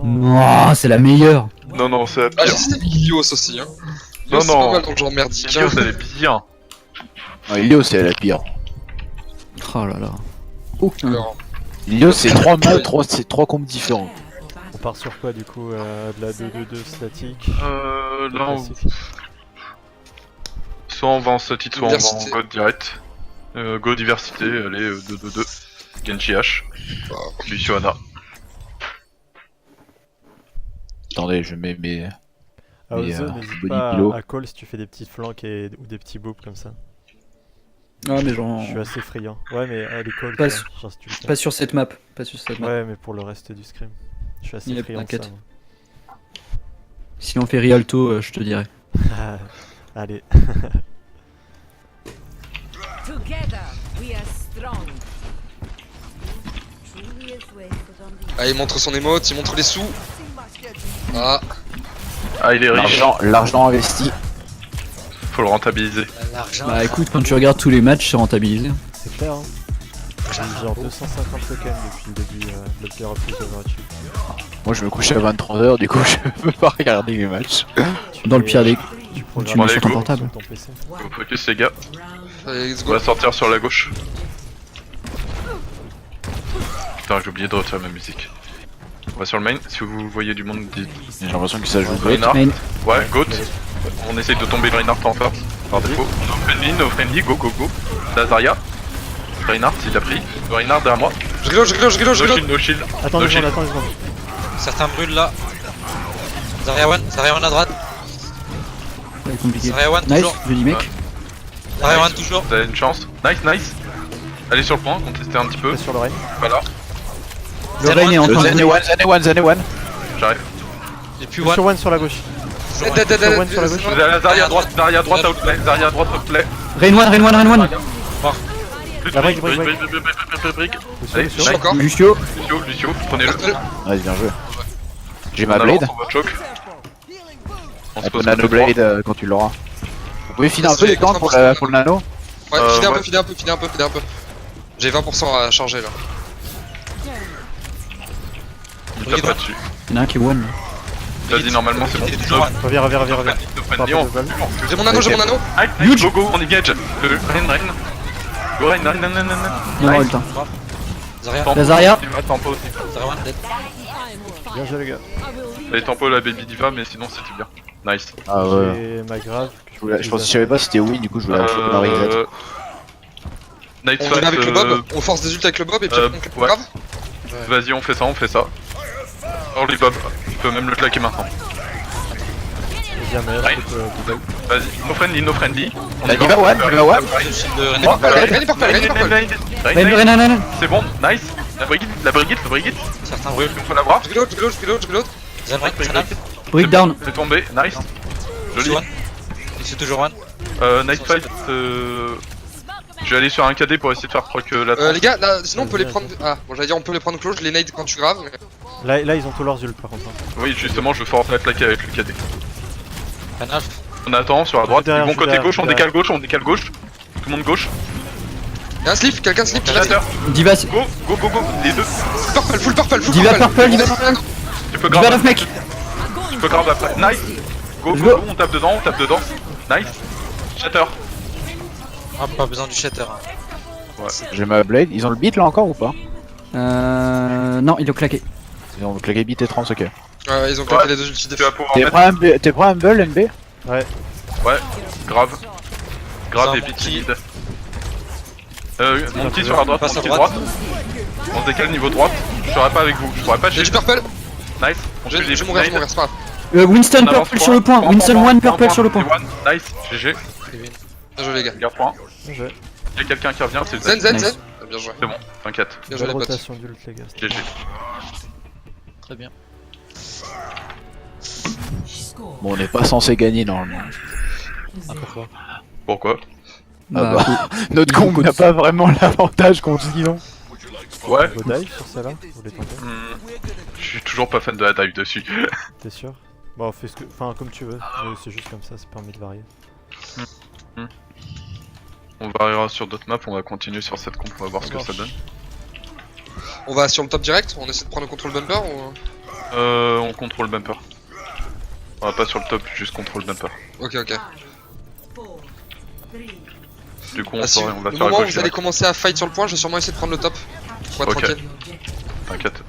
Non, c'est la meilleure. Non, non, c'est la Ah, pire. j'ai testé Ilios aussi, hein. Non, Ilios, c'est pas non. mal dans le genre merdique. Ilios, elle est bien. Non, Ilios c'est la pire. Oh là là. Aucun. Alors, Ilios c'est 3 maps, c'est 3 combos différents. On part sur quoi du coup de la 2-2-2 statique Là, on... classique. soit on va en static, soit on va en Diversité. God direct. Go diversité, allez, 2-2-2. Genji H. Lucio Ana. Attendez, je mets mes... Ah, Mais, Ozo, n'hésite body pas pillow. à call si tu fais des petites flanques ou des petits boops comme ça. Ah mais genre... Je suis assez friand. Ouais, mais les calls, Pas quoi, su- genre, si tu le fais. Pas sur cette map. Pas sur cette map. Ouais, mais pour le reste du scrim. Je suis assez Yep, friand de t'inquiète. ça. moi. Si on fait Rialto, je te dirai. Allez. Together we are strong. Truly is wasted on the ah, il montre son émote, il montre les sous. Ah, Ah, il est riche. L'argent investi. Faut le rentabiliser. L'argent. Bah écoute, quand tu regardes tous les matchs, c'est rentabilisé. C'est clair, hein. J'ai eu genre 250 tokens depuis le début de l'Upper Plus Overwatch. Moi je me couche à 23h, du coup je peux pas regarder les matchs. Dans le pire des... Tu tu programmes mets sur ton portable. sur ton PC. Go focus, les gars. allez, let's On go. va sortir sur la gauche. Putain, j'ai oublié de retirer ma musique. On va sur le main. Si vous voyez du monde, dites. J'ai l'impression que ça joue goat. Reinhardt. Main. Ouais, Goat. On essaye de tomber Reinhardt en face. Par défaut. No friendly, go, go, go. Lazaria. Reinhardt, il a pris. Reinhardt derrière moi. Je reload, je reload, je reload, je No reload. shield, no shield. Attends No une seconde, shield. attends une seconde. Certains brûlent là. Zarya One à droite. C'est compliqué. Zarya One Nice, toujours. joli mec. Zarya One toujours. Vous avez une chance. Nice, nice. Allez sur le point, contester un petit peu. Reste sur le rain. Voilà, Le Rain est en train de... Zane one. j'arrive. Et puis Plus One. sur One sur la gauche. Dead, dead, dead, Sur One dead, sur la dead. gauche. Vous avez Zarya à droite, Zarya à droite, outplay. Zarya à droite, outplay. Rain one, Rain one, Rain one. La brique, brique, brique. Lucio, Allez, Lucio. Je suis encore. Lucio. Lucio, prenez-le. Ouais, bien joué. J'ai On ma avance, blade. on va choke. On se On peut pose nano blade quand tu l'auras. Vous pouvez filer un peu les temps pour le nano. Ouais, ouais. filez un peu, filez un peu, filez un peu, filez un peu. J'ai 20% à charger là. Il tape pas dessus. Il y en a un qui est one. Vas-y, normalement c'est bon. Il est toujours One. Reviens. On J'ai mon anneau, j'ai mon anneau. Huge. Go, go, on engage. Rain. Go, Rain. Non, non, le temps. Zarya. Tempo. Lazaria. Tempo aussi. Zarya One dead. Bien joué les gars. Allez, tempo la baby diva, mais sinon c'était bien. Nice. Ah ouais. J'ai ma grave. Je savais pas si c'était win, du coup je voulais la reset. Night On fight. vient avec le bob, on force des ults avec le bob et puis on claque ouais. grave. Vas-y, on fait ça. Early bob. Tu peux même le claquer maintenant. Viens, mais Rain. Vas-y, no friendly. On La y va. diva one, diva one. Le shield de René. Ready purple, ready purple. Rain. C'est bon, nice. La brigade. Certains brûlent. Faut l'avoir. Je reload. Zanbreak, Sana. Break down. C'est tombé, nice. Joli. One. Et c'est toujours One. Night fight. Je vais aller sur un KD pour essayer de faire proc la Les gars, là, sinon on peut les prendre. Ah, bon, j'allais dire on peut les prendre close, je les nade quand tu graves. Mais... Là, ils ont tous leurs ults par contre. hein. Oui, justement, je veux force l'attaquer avec le KD. Renal. On attend sur la droite. Derrière, Bon côté derrière, gauche, on derrière. décale gauche. Tout le monde gauche. Y'a un slip, quelqu'un slip. Shatter. Diva, Go. Les deux. Full purple. Diva purple, Diva. Tu peux Diva grave. neuf mec. Tu peux grave après. Nice. Go, Let's go, go. go, on tape dedans. Nice. Shatter. Ah, pas besoin du shatter. hein. J'ai ma blade. Ils ont le beat là encore ou pas? Non, il a claqué. Ils ont claqué beat et trans, ok. Ouais, ils ont claqué les deux ultis Tu des vas pouvoir T'es mettre. prêt Humble MB? Ouais. Ouais. Grave Ça, et mon vite petit. lead. Mon petit sur la droite, Passe mon à petit droite. droite. On se décale niveau droite. Je serai pas avec vous. Je pourrais pas J'ai chez du purple. Nice. On Je fait les vais mourir, nades. c'est pas grave. Winston On avance, purple sur le point. Winston one purple sur le point. Nice. GG. Bien joué les gars. Garde point. Bien joué. Il y a quelqu'un qui revient, c'est Zen, zen, Nice. zen. Ah, bien joué. C'est bon, t'inquiète. Bien joué Belle les potes. rotation d'ult les gars. GG. Très bien. Bon, on n'est pas censé gagner normalement. Ah, pourquoi? Pourquoi? Bah, Notre combo n'a pas vraiment l'avantage contre Zilon. Ouais. Go dive sur celle-là. Vous voulez tenter? Je suis toujours pas fan de la dive dessus. T'es sûr? Bon, fais ce que. Enfin, comme tu veux. C'est juste comme ça permet de varier. On variera sur d'autres maps, on va continuer sur cette comp, on va voir ce que ça donne. On va sur le top direct, on essaie de prendre le contrôle bumper ou... On contrôle bumper. On va pas sur le top, juste contrôle bumper. Ok, ok. Du coup, on Ah, si sort et on va au sur la moment où gauche. vous allez commencer à fight sur le point, je vais sûrement essayer de prendre le top. Pour être Ok. tranquille. T'inquiète.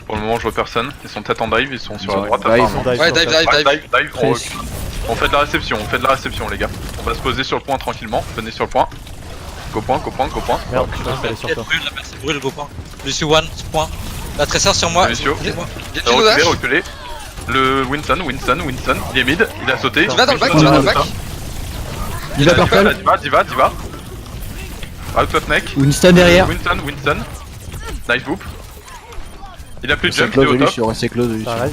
Pour le moment, je vois personne. Ils sont peut-être en dive, ils sont sur la droite. dive, apparemment. Dive Ouais, sur dive, top. dive, Ouais, dive. dive, on recule. On fait de la réception, on fait de la réception, les gars. On va se poser sur le point tranquillement. Venez sur le point. Go point, go point, go point. Merde, je pense qu'elle est sur Elle top. brûle, la personne brûle, go point. Lucio one, point. La tresseur sur moi. Lucio. Dis-moi. Genji no dash. Reculez, reculez. Le Winston, il est mid, il a sauté. Tu vas dans le back, Winston, tu vas dans le back. Diva purple. Diva. Out of neck. Winston derrière. Winston. Nice boop. Il a plus de C'est jump, il est close au de top. Lucio, restez close de Lucio. Pareil.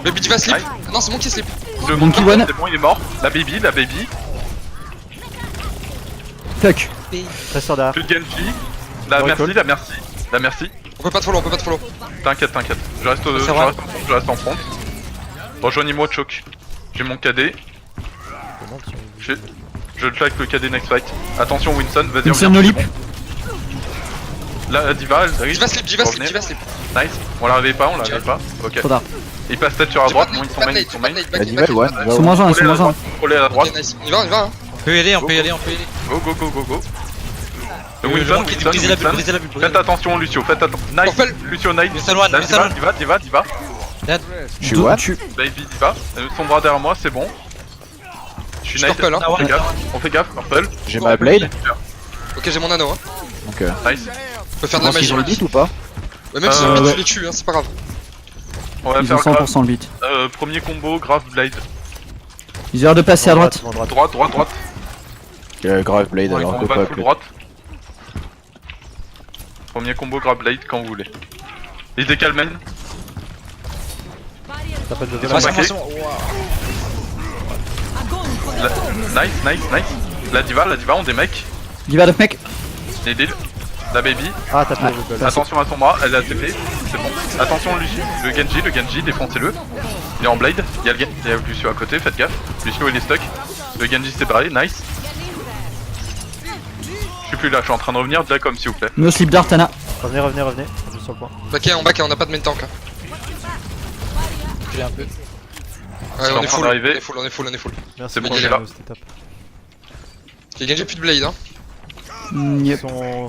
Le Baby va slip. Nice. Non, c'est moi qui slip. Le Monkey Monkey one. c'est bon, il est mort. La baby. Tuck. Tresseur derrière. Plus de Genji. La Recall. merci. On peut pas te follow, on peut pas te follow. T'inquiète. Je reste en front. Rejoignez-moi, Choke. J'ai mon KD. Je claque le KD next fight. Attention, Winston, vas-y, Winston reviens. no lip. Là, Diva, elle arrive. Diva slip, Diva slip, Revenez. Diva slip. Nice. On la réveille pas. Ok. Trop tard. Il passe tête sur la J'ai droite. pas de Non, nade, ils sont pas de main, nade, ils sont pas main. de nade, La back, diva, back, one, back. diva, Ils sont one. moins un, ils sont Contrôlez à moins un. Contrôlez à la droite. Ok, nice. On y va, hein. On peut y aller, on peut y aller. Go. Le Le Winston, manquer de briser la bulle, briser la bulle. Faites attention, Lucio, faites attention. Nice, Orpel. Lucio, nice. Winston one, La Winston one. Diva. Je suis one. Baby, Diva. Son bras derrière moi, c'est bon. Je suis Je nice. Purple, hein. On fait gaffe, Purple. J'ai ma blade. Ok, j'ai mon anneau, hein. Donc, Nice. On peut faire de la pense qu'ils magie. ont le beat ou pas? Ouais, même si Euh, on ouais. les tue, hein, c'est pas grave. On va Ils faire ont 100% le beat. premier combo, Grave Blade. Ils ont l'air de passer à droite. Devant droite. Droite. Grave blade, alors On go va pas full plus. droite. Premier combo, Grave Blade quand vous voulez. Ils décalent main. T'appelles de Ils Vela. sont Ouais, backés. c'est bon, c'est bon. Nice. La diva, on des mecs. Diva de mec. Les deals. La baby. Ah, t'as fait le goal. Attention à son bras, elle a TP. C'est bon. Attention, le Genji, défoncez-le. Il est en blade. Il y a Lucio à côté, faites gaffe. Lucio il est stuck. Le Genji s'est barré, nice. Je suis plus là, je suis en train de revenir. Jacom, s'il vous plaît. No slip dart, Tana. Revenez. On est sur le point. Backé, en back, on a pas de main tank. Hein. Reculez un peu. Ouais, C'est on en est train full, d'arriver. on est full. Merci C'est bon, pour il est le là. anneau, c'était top. Ok, Genji plus de blade, hein. Yep.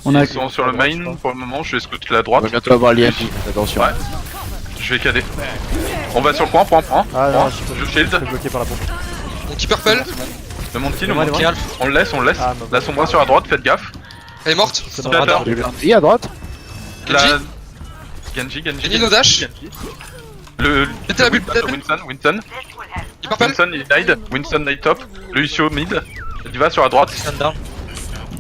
On a- Ils sont sur le main pour le moment, je vais scouter la droite. On va bientôt avoir l'IMP, attention. Ouais. Je vais cader. On va sur le point. Ah non, Je je shield. suis bloqué par la pompe. On keep purple. Le Monkey, Ouais, ouais. On le laisse. Ah, bah, Là, son bras sur la droite, faites gaffe. Elle est morte. C'est dans Splatter. le radar. J'ai l'IMP à droite. Genji. Genji. Genji no dash. Le Mettez la bulle, Winston. Keep purple. Winston il nade. Winston nade top. Le Lucio mid. Diva sur la droite. Stand down.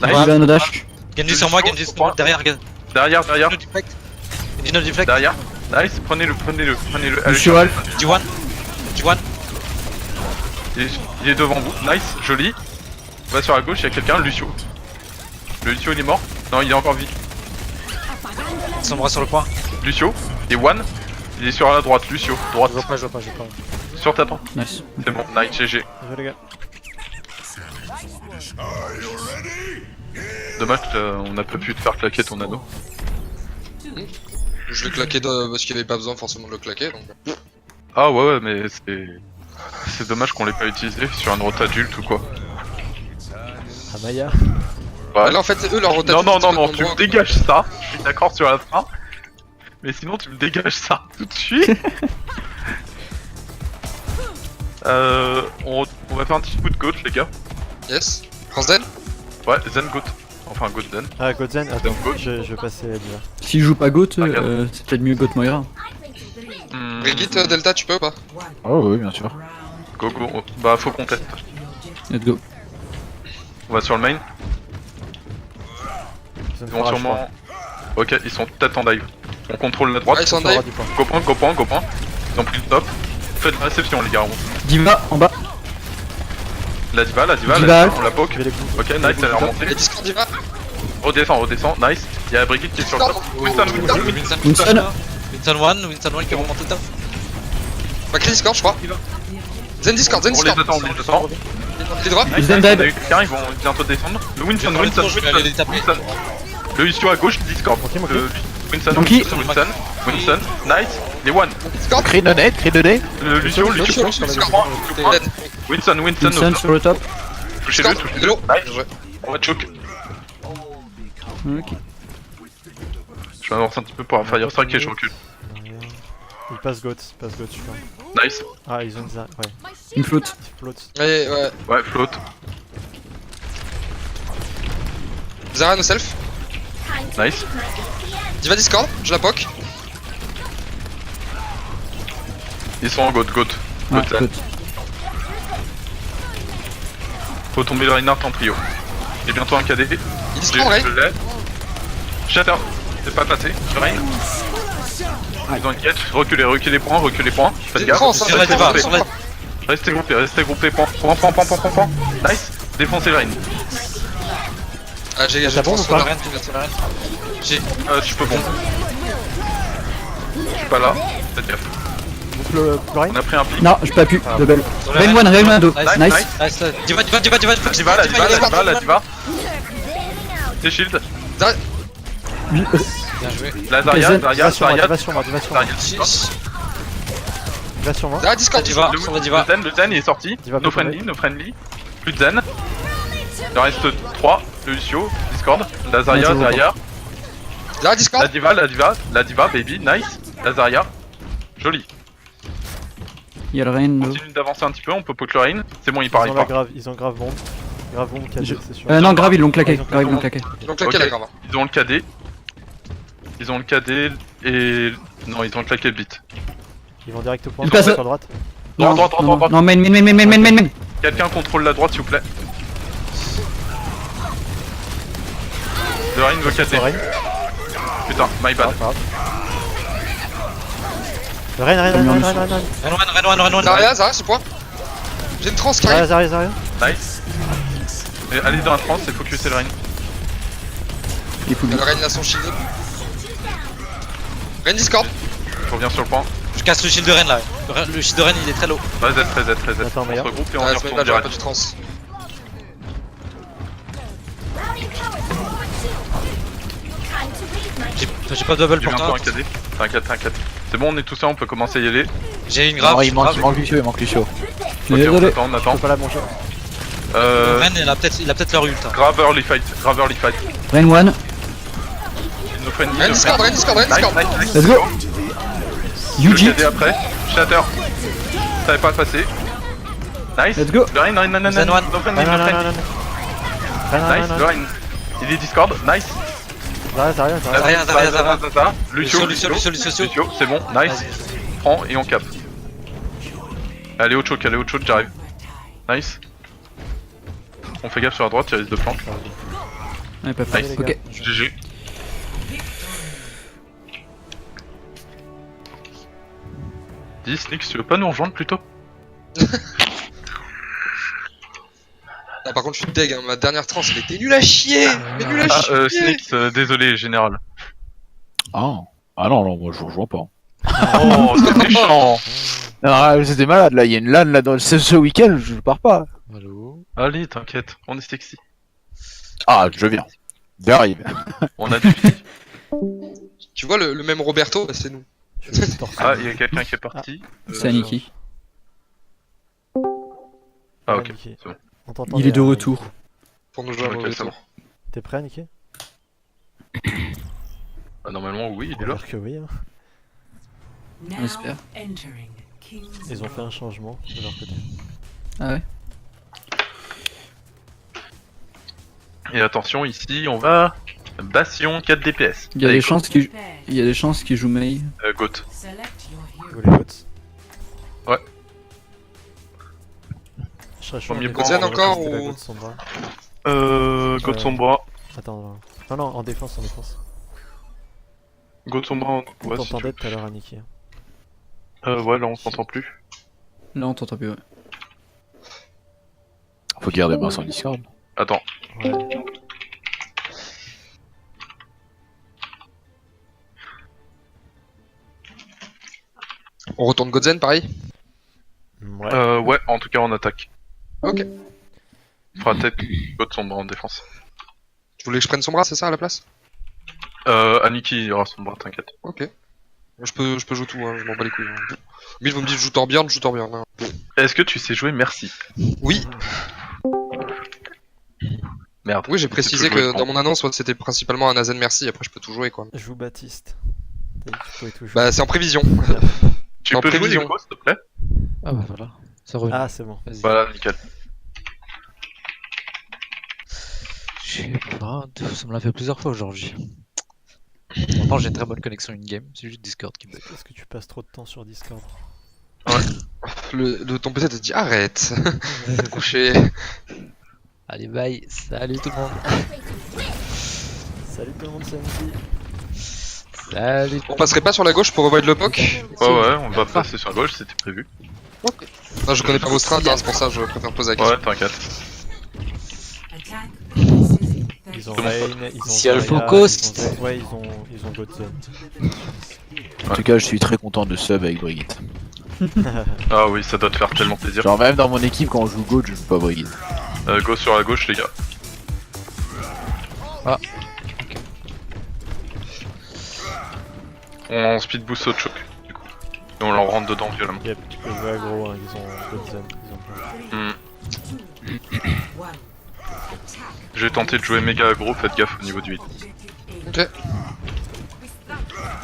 Nice. Diva no dash. Genji sur moi, Genji sur moi. Derrière, Genji Derrière. no deflect. Genji no deflect. Derrière. Nice. Prenez-le. Allez, Lucio Alph. Genji one. Genji one. Il est devant vous. Nice. Joli. On va sur la gauche. Il y a quelqu'un. Lucio. Le Lucio il est mort. Non, il est encore vie. Son bras sur le point. Lucio. Et one. Il est sur la droite. Lucio. Droite. Je vois pas. Sur ta temps. Nice. C'est bon. Nice. GG. Désolé les gars. Dommage qu'on n'a pas pu te faire claquer ton anneau. Je l'ai claqué parce qu'il avait pas besoin forcément de le claquer. Donc. Ah ouais, mais c'est dommage qu'on l'ait pas utilisé sur un rota adulte ou quoi. Amaya. Ouais. Bah, là en fait, eux leur rotation. Non, tu me dégages ça. Je suis d'accord sur la fin. Mais sinon, tu me dégages ça tout de suite. On va faire un petit coup de coach, les gars. Yes. France Den. Ouais, Zen Goat. Enfin, Goat Zen. Ah, Godzen, attends, Goat. je vais passer à Diva. S'il joue pas Goat, Regarde. c'est peut-être mieux Goat Moira. Brigitte, Delta, tu peux ou pas? Oh oui, bien sûr. Go. Bah, faut qu'on teste. Let's go. On va sur le main. Ça me Ils vont fera, je sûrement. Ok, ils sont peut-être en dive. On contrôle la droite. Ouais, ils sont en crois. Ça dive. aura du point. Go point. Ils ont pris le top. Faites la réception, les gars. Diva en bas. La diva, Diva. on la poke. Je vais les coups. Ok, nice, elle est remontée. Et Discord, Diva. Redescend, nice. Il y a la Brigitte qui est sur le top. Winston. Winston. Winston one qui remonte au top. Bah, créer Discord, je crois. Zen Discord. On les attend. Les drop. Nice, Ils viennent on a d'aide. eu quelqu'un, ils vont bientôt descendre. Le Winston. Je vais aller les taper. Le Lucio à gauche, Discord. Ok. Winston, Donkey. Winston, nice, les one. Discord. Cri de net, cri de dé. Lucio, Lucio, Lucio, Discord. Dead. Winston, Vincent sur le top. touchez-le, Discord. touchez-le. Hello. Nice, Ouais. on va choke. Ok. Je m'avance un petit peu pour un fire strike et je recule. Il passe Goat, je crois. Nice, Ah, ils ont une ouais. Une flotte. Il flotte. Ouais, ouais. ouais, float. Zarya no self. Nice. Diva Discord, je la poke. Ils sont en goat. Ah, Goat. flotte. Faut tomber le Reinhardt en trio. J'ai bientôt un KD. Il Discord, Rain. Je l'ai. Shatter. C'est pas passé. Le Rain. Ils ont une catch. Reculez points. Faites J'ai gaffe. trans, Sur la diva, sur la... Restez groupés. Point. Nice. Défoncez le Rain. Ah, j'ai T'as bon trans ou sur pas la Rien, tu vas rien. J'ai... Je peux bon. Je suis pas là. Faites gaffe. Donc le Rain. On a pris un pic. Non, je peux plus. De belle. Sur la Rain reine. 1, Rain 1, 2. Nice, Nice. Nice, diva. La diva. C'est shield. Lui- Bien joué. La Zarya. Diva sur moi. Zarya Discord. Diva, sur la diva. Le Zen il est sorti. Diva No préparé. friendly. Plus de Zen. Il en reste 3. Le Lucio, Discord. La Zarya, Ouais, c'est bon. Zarya. Zarya Discord. La diva, baby, nice. La Zarya. Joli. Il y a le Rain 2. Continue d'avancer un petit peu, on peut poke le Rain. C'est bon, il part, Ils il ont la part. grave, ils ont grave bombe. Grave bombe KD, c'est sûr. Non, grave, ils l'ont claqué. Ils ont Grave, ils l'ont claqué. Donc claqué Ok. la grave. Ils ont le KD. Et... Non, ils ont claqué le beat. Ils vont direct au point. Il passe- Sur droite. Non, Droite. non, main. Quelqu'un contrôle la droite, s'il vous plaît. Le Rain veut KD. Sur Rain. Putain, my bad. Le Rain. Ren one. Zarya, c'est point. J'ai une trans qui arrive. Zarya. Nice. Et allez dans la France, c'est focuser le Rain. Il est full. Le Rain il a son shield. Rain Discord. Je reviens sur le point. Je casse le shield de Ren là. Le shield de Ren il est très low. Vas-y, très Z. Attends, On se meilleur. regroupe et on Ah, y je me retourne bats, j'aurais pas direct. du trans. J'ai pas de double J'ai pour bientôt toi. un KD. T'inquiète. C'est bon, on est tous là, on peut commencer à y aller. J'ai une grave. Non, il manque Lucio, Ok, Désolé. on Je attend. peux pas la manger. Ren il a peut-être leur ult. hein. Grave early fight. Rain 1. No friendly. Rain Discord. Nice. Let's go. Le Yuji. KD après. Shatter. Ça avait pas passé. Nice. Let's go. Le Rain. Zen one. No friendly. Nice. Le Rain. Il est Discord. Nice. Zarya. Zarya. Lucio, Lucio. c'est bon. Nice. Prends et on cap. Allez au choke, j'arrive. Nice. On fait gaffe sur la droite, il risque de flank. Ouais, pas fait. Nice. Ok. GG. Dis Snix, tu veux pas nous rejoindre plutôt? Ah, par contre, je suis deg, hein. Ma dernière trans elle était nulle à chier. Mais nulle à chier. Snix, désolé, général. Ah non, moi je vous rejoins pas. Oh, c'est méchant. Non, c'était malade là, il y a une LAN là dans ce week-end, je pars pas. Allô. Allez, t'inquiète, on est sexy. Ah, je viens. J'arrive. On a du filles. Tu vois le même Roberto, bah, c'est nous. Ah, il y a quelqu'un qui est parti. C'est Aniki. Ah, ok, Aniki. c'est bon. On t'entend Il est de bien, retour. Pour nous jouer un Ok, mauvais c'est bon. tour. T'es prêt, Aniki? Ah, normalement, oui, il est là. J'espère que oui. Hein. Now J'espère. entering King's Ils ont fait un changement de leur côté. Ah ouais. Et attention, ici, on va... Bastion 4 DPS. Il y a Allez, des chances qu'il prepared. joue Mei. Goat. Select your hero. Go les potes. Ouais. Je serais chaud. Premier en point, défense, Zen encore on va rester la ou- Goat Sombra. Goat Sombra. Attends. Non, en défense. Goat Sombra, On ouais, si tu t'entendait veux. tout à l'heure, Aniki. Ouais, là, on s'entend plus. Là, on t'entend plus, ouais. Faut garder main sur Discord. Attends. Ouais. On retourne Godzen, pareil. Ouais. Ouais, en tout cas, on attaque. Ok. On fera peut-être Goat Sombra en défense. Tu voulais que je prenne son bras, c'est ça à la place? Aniki ira son bras, t'inquiète. Ok. Moi, je peux jouer tout, hein, je m'en bats les couilles. Hein. Mais vous me dites joue Torbjorn, joue Torbjorn. Hein. Est-ce que tu sais jouer Merci? Oui, Merde. oui, j'ai Tu précisé peux jouer que dans mon annonce, ouais, c'était principalement un Azen Merci, après je peux tout jouer quoi. Joue Baptiste. T'as dit que tu pouvais tout jouer. Bah, c'est en prévision. Tu en peux jouer prévision. Nico, s'il te plaît? Ah bah voilà, ça revient. Ah, c'est bon. Vas-y. Voilà, nickel. Je sais pas, ça me l'a fait plusieurs fois aujourd'hui. Pourtant j'ai une très bonne connexion in-game, c'est juste Discord qui me bug. Est-ce que tu passes trop de temps sur Discord? Ton PC te dit arrête, coucher. Allez bye, salut tout le monde. Salut tout le monde, samedi. Salut. On passerait pas sur la gauche pour avoid le poke? Ouais, on va passer sur la gauche, c'était prévu. Non, je connais pas vos strats, hein, c'est pour ça que je préfère poser la question. Ouais, t'inquiète. Attack commences in 30 Ils ont Comment ça Vayne, ils ont Si elle Zarya, focus. Ouais, ils ont Godzone. En tout cas, je suis très content de sub avec Brigitte. Ah oui, ça doit te faire tellement plaisir. Genre, même dans mon équipe, quand on joue Goat, je joue pas Brigitte. Go sur la gauche, les gars. Ah. On speed boost au choke, du coup. Et on leur rentre dedans violemment. Yep, tu peux jouer aggro, hein, ils ont Godzone. Ils ont pas. Je vais tenter de jouer méga aggro, faites gaffe au niveau du hit. Ok.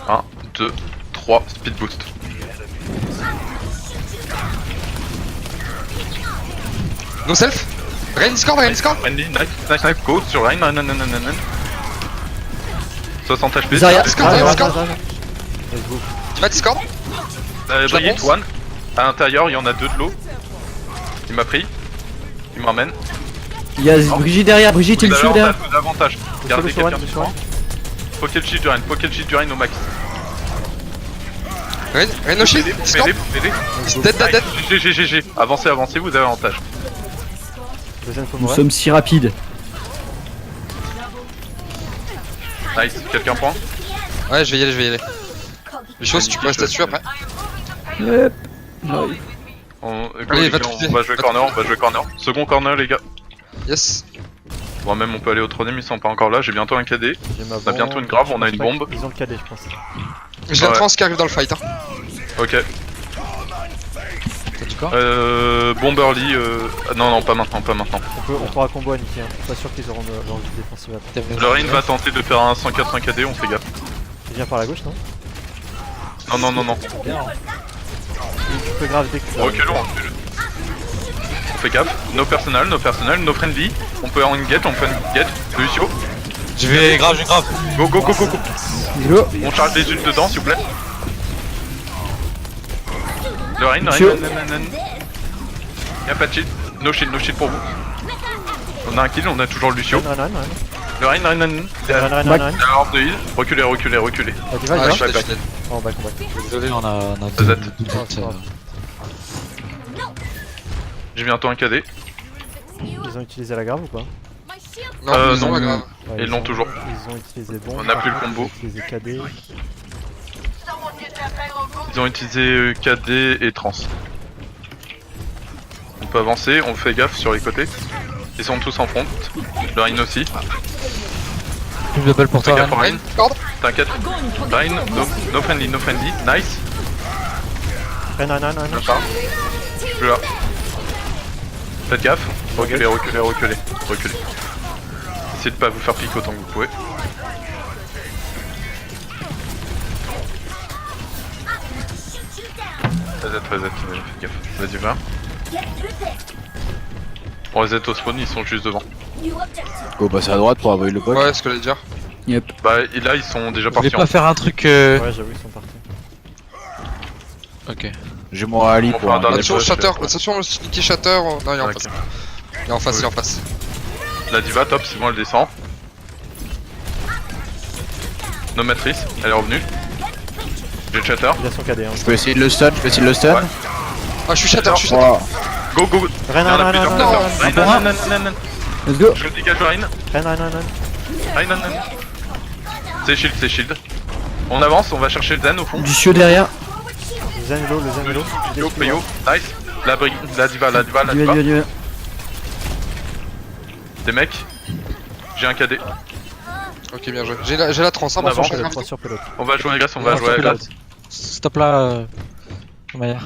1, 2, 3, speed boost. No self? Rain Discord, Rain Discord? Friendly, nice, go sur Ryan, non. 60 HP. Zarya. Discord, Rain Discord? Let's go. Tu vas Discord? Brigitte, one. À l'intérieur, il y en a deux de l'eau. Il m'a pris. Il me ramène. Il y a Brigitte derrière, Brigitte et Vous Lucio avez derrière. avantage, vous avez avantage. Gardez sur One, quelqu'un sur One. Poké le shield du Ryan, au max. Rain no shield? Discord? Dead. GG. Avancez, vous avez avantage. Deuxième faut Nous mourir. sommes si rapides. Nice, quelqu'un prend? Ouais, je vais y aller. Les choses, tu peux rester dessus après. Yep. Allez, va on va jouer corner, Second corner, les gars. Yes. Bon, même on peut aller au troisième, ils sont pas encore là. J'ai bientôt un KD. J'ai ma On a bientôt une grave, on a une bombe. Ils ont le KD, je pense. J'ai la Ouais. trans qui arrive dans le fight. Hein. Ok. T'as dit quoi? Bomberly, non, pas maintenant. On pourra combo à niquer, hein. Je suis pas sûr qu'ils auront leur vie défensive après. Lorraine va tenter de faire un 104 KD, on fait gaffe. Il vient par la gauche, non? Non. Tu peux grave dès que tu Reculons. On fait gaffe. No personnel, no friendly. On peut en get. Lucio. Je vais grave. Go. Go. On charge des ults dedans, s'il vous plaît. Lorraine. Y'a pas de shield. No shield pour vous. On a un kill, on a toujours Lucio. Run. Lorraine. La horde de heal. Reculez. Ah, tu vas, Ah, il je va. suis dead. Oh, back. Désolé, on a Z. deux. J'ai bientôt un KD. Ils ont utilisé la grave ou pas? Non, non, c'est pas grave. Ouais, Ils l'ont toujours. Ils ont utilisé bombe. On a par plus le contre, combo. Ils ont utilisé KD. Ils ont utilisé KD et trans. On peut avancer, on fait gaffe sur les côtés. Ils sont tous en front. Lorraine aussi. Plus de ball pour Fais toi, gaffe Ren. Ryan. Discord? T'inquiète. Ryan, no friendly. Nice. Run. Je pars. Je suis là. Faites gaffe. Reculez. Essayez de pas vous faire piquer autant que vous pouvez. Reset, faites gaffe. Vas-y, va. On reset au spawn, ils sont juste devant. Go passer à droite pour avoid le poke. Ouais, ce que j'allais dire. Yep. Bah, et là, ils sont déjà Je vais partis. pas faire un truc. Ouais, j'avoue, ils sont partis. Ok. J'ai mon rallye On pour fera un un dernier gap. Attention, push. Shatter. Attention, le sneaky Shatter. Non, il est en Ok. face. Il est en face. La diva, top, c'est bon, elle descend. No matrice, elle est revenue. J'ai le shatter. Il a son KD, hein. Je peux essayer de le stun, Ouais. Ah, je suis Shatter. Wow. Go. Run. Il y en a plusieurs. Run. Non. Let's go. Je dégage Ryan. Ryan. C'est shield. On avance, on va chercher le Zen au fond. Lucio derrière. Le Zen est low. Yo, nice. La diva. Diva. Des mecs. J'ai un KD. Ok, bien joué. J'ai la trans, hein, On bon, avance. franchement, 3 sur pelote. On va jouer à glace, on va Ouais, jouer à stop glace. Stop là, Maya.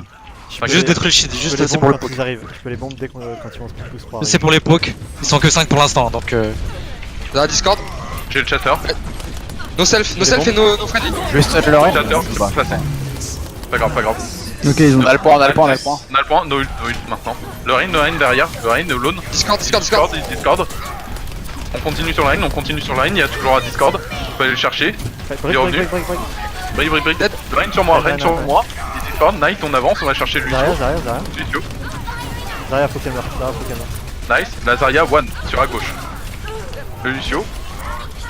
Je peux Juste les- détruire le shit, je peux juste les c'est bomber pour le quand poke. ils arrivent. Je peux les bomber dès quand ils vont se tous pour C'est pour les pokes. Ils sont que 5 pour l'instant donc. Là, Discord. J'ai le chatter. No self et no friendly. Je vais stun le raid. Chatter, c'est pas passé. Pas grave, pas grave. Ok, ils ont. On a le point, on a le point, on a le point. On a le point, no ult maintenant. Le Rain derrière, le Rain, no lone. Discord. Discord. On continue sur la Rain, il y a toujours un Discord. On peut aller le chercher. Break. Brick. Le Rain sur moi, Rain sur moi. Discord, Knight, on avance, on va chercher Lucio. Zarya. Lucio. Zarya, faut qu'elle meure. Nice. La Zarya, one, sur à gauche. Le Lucio.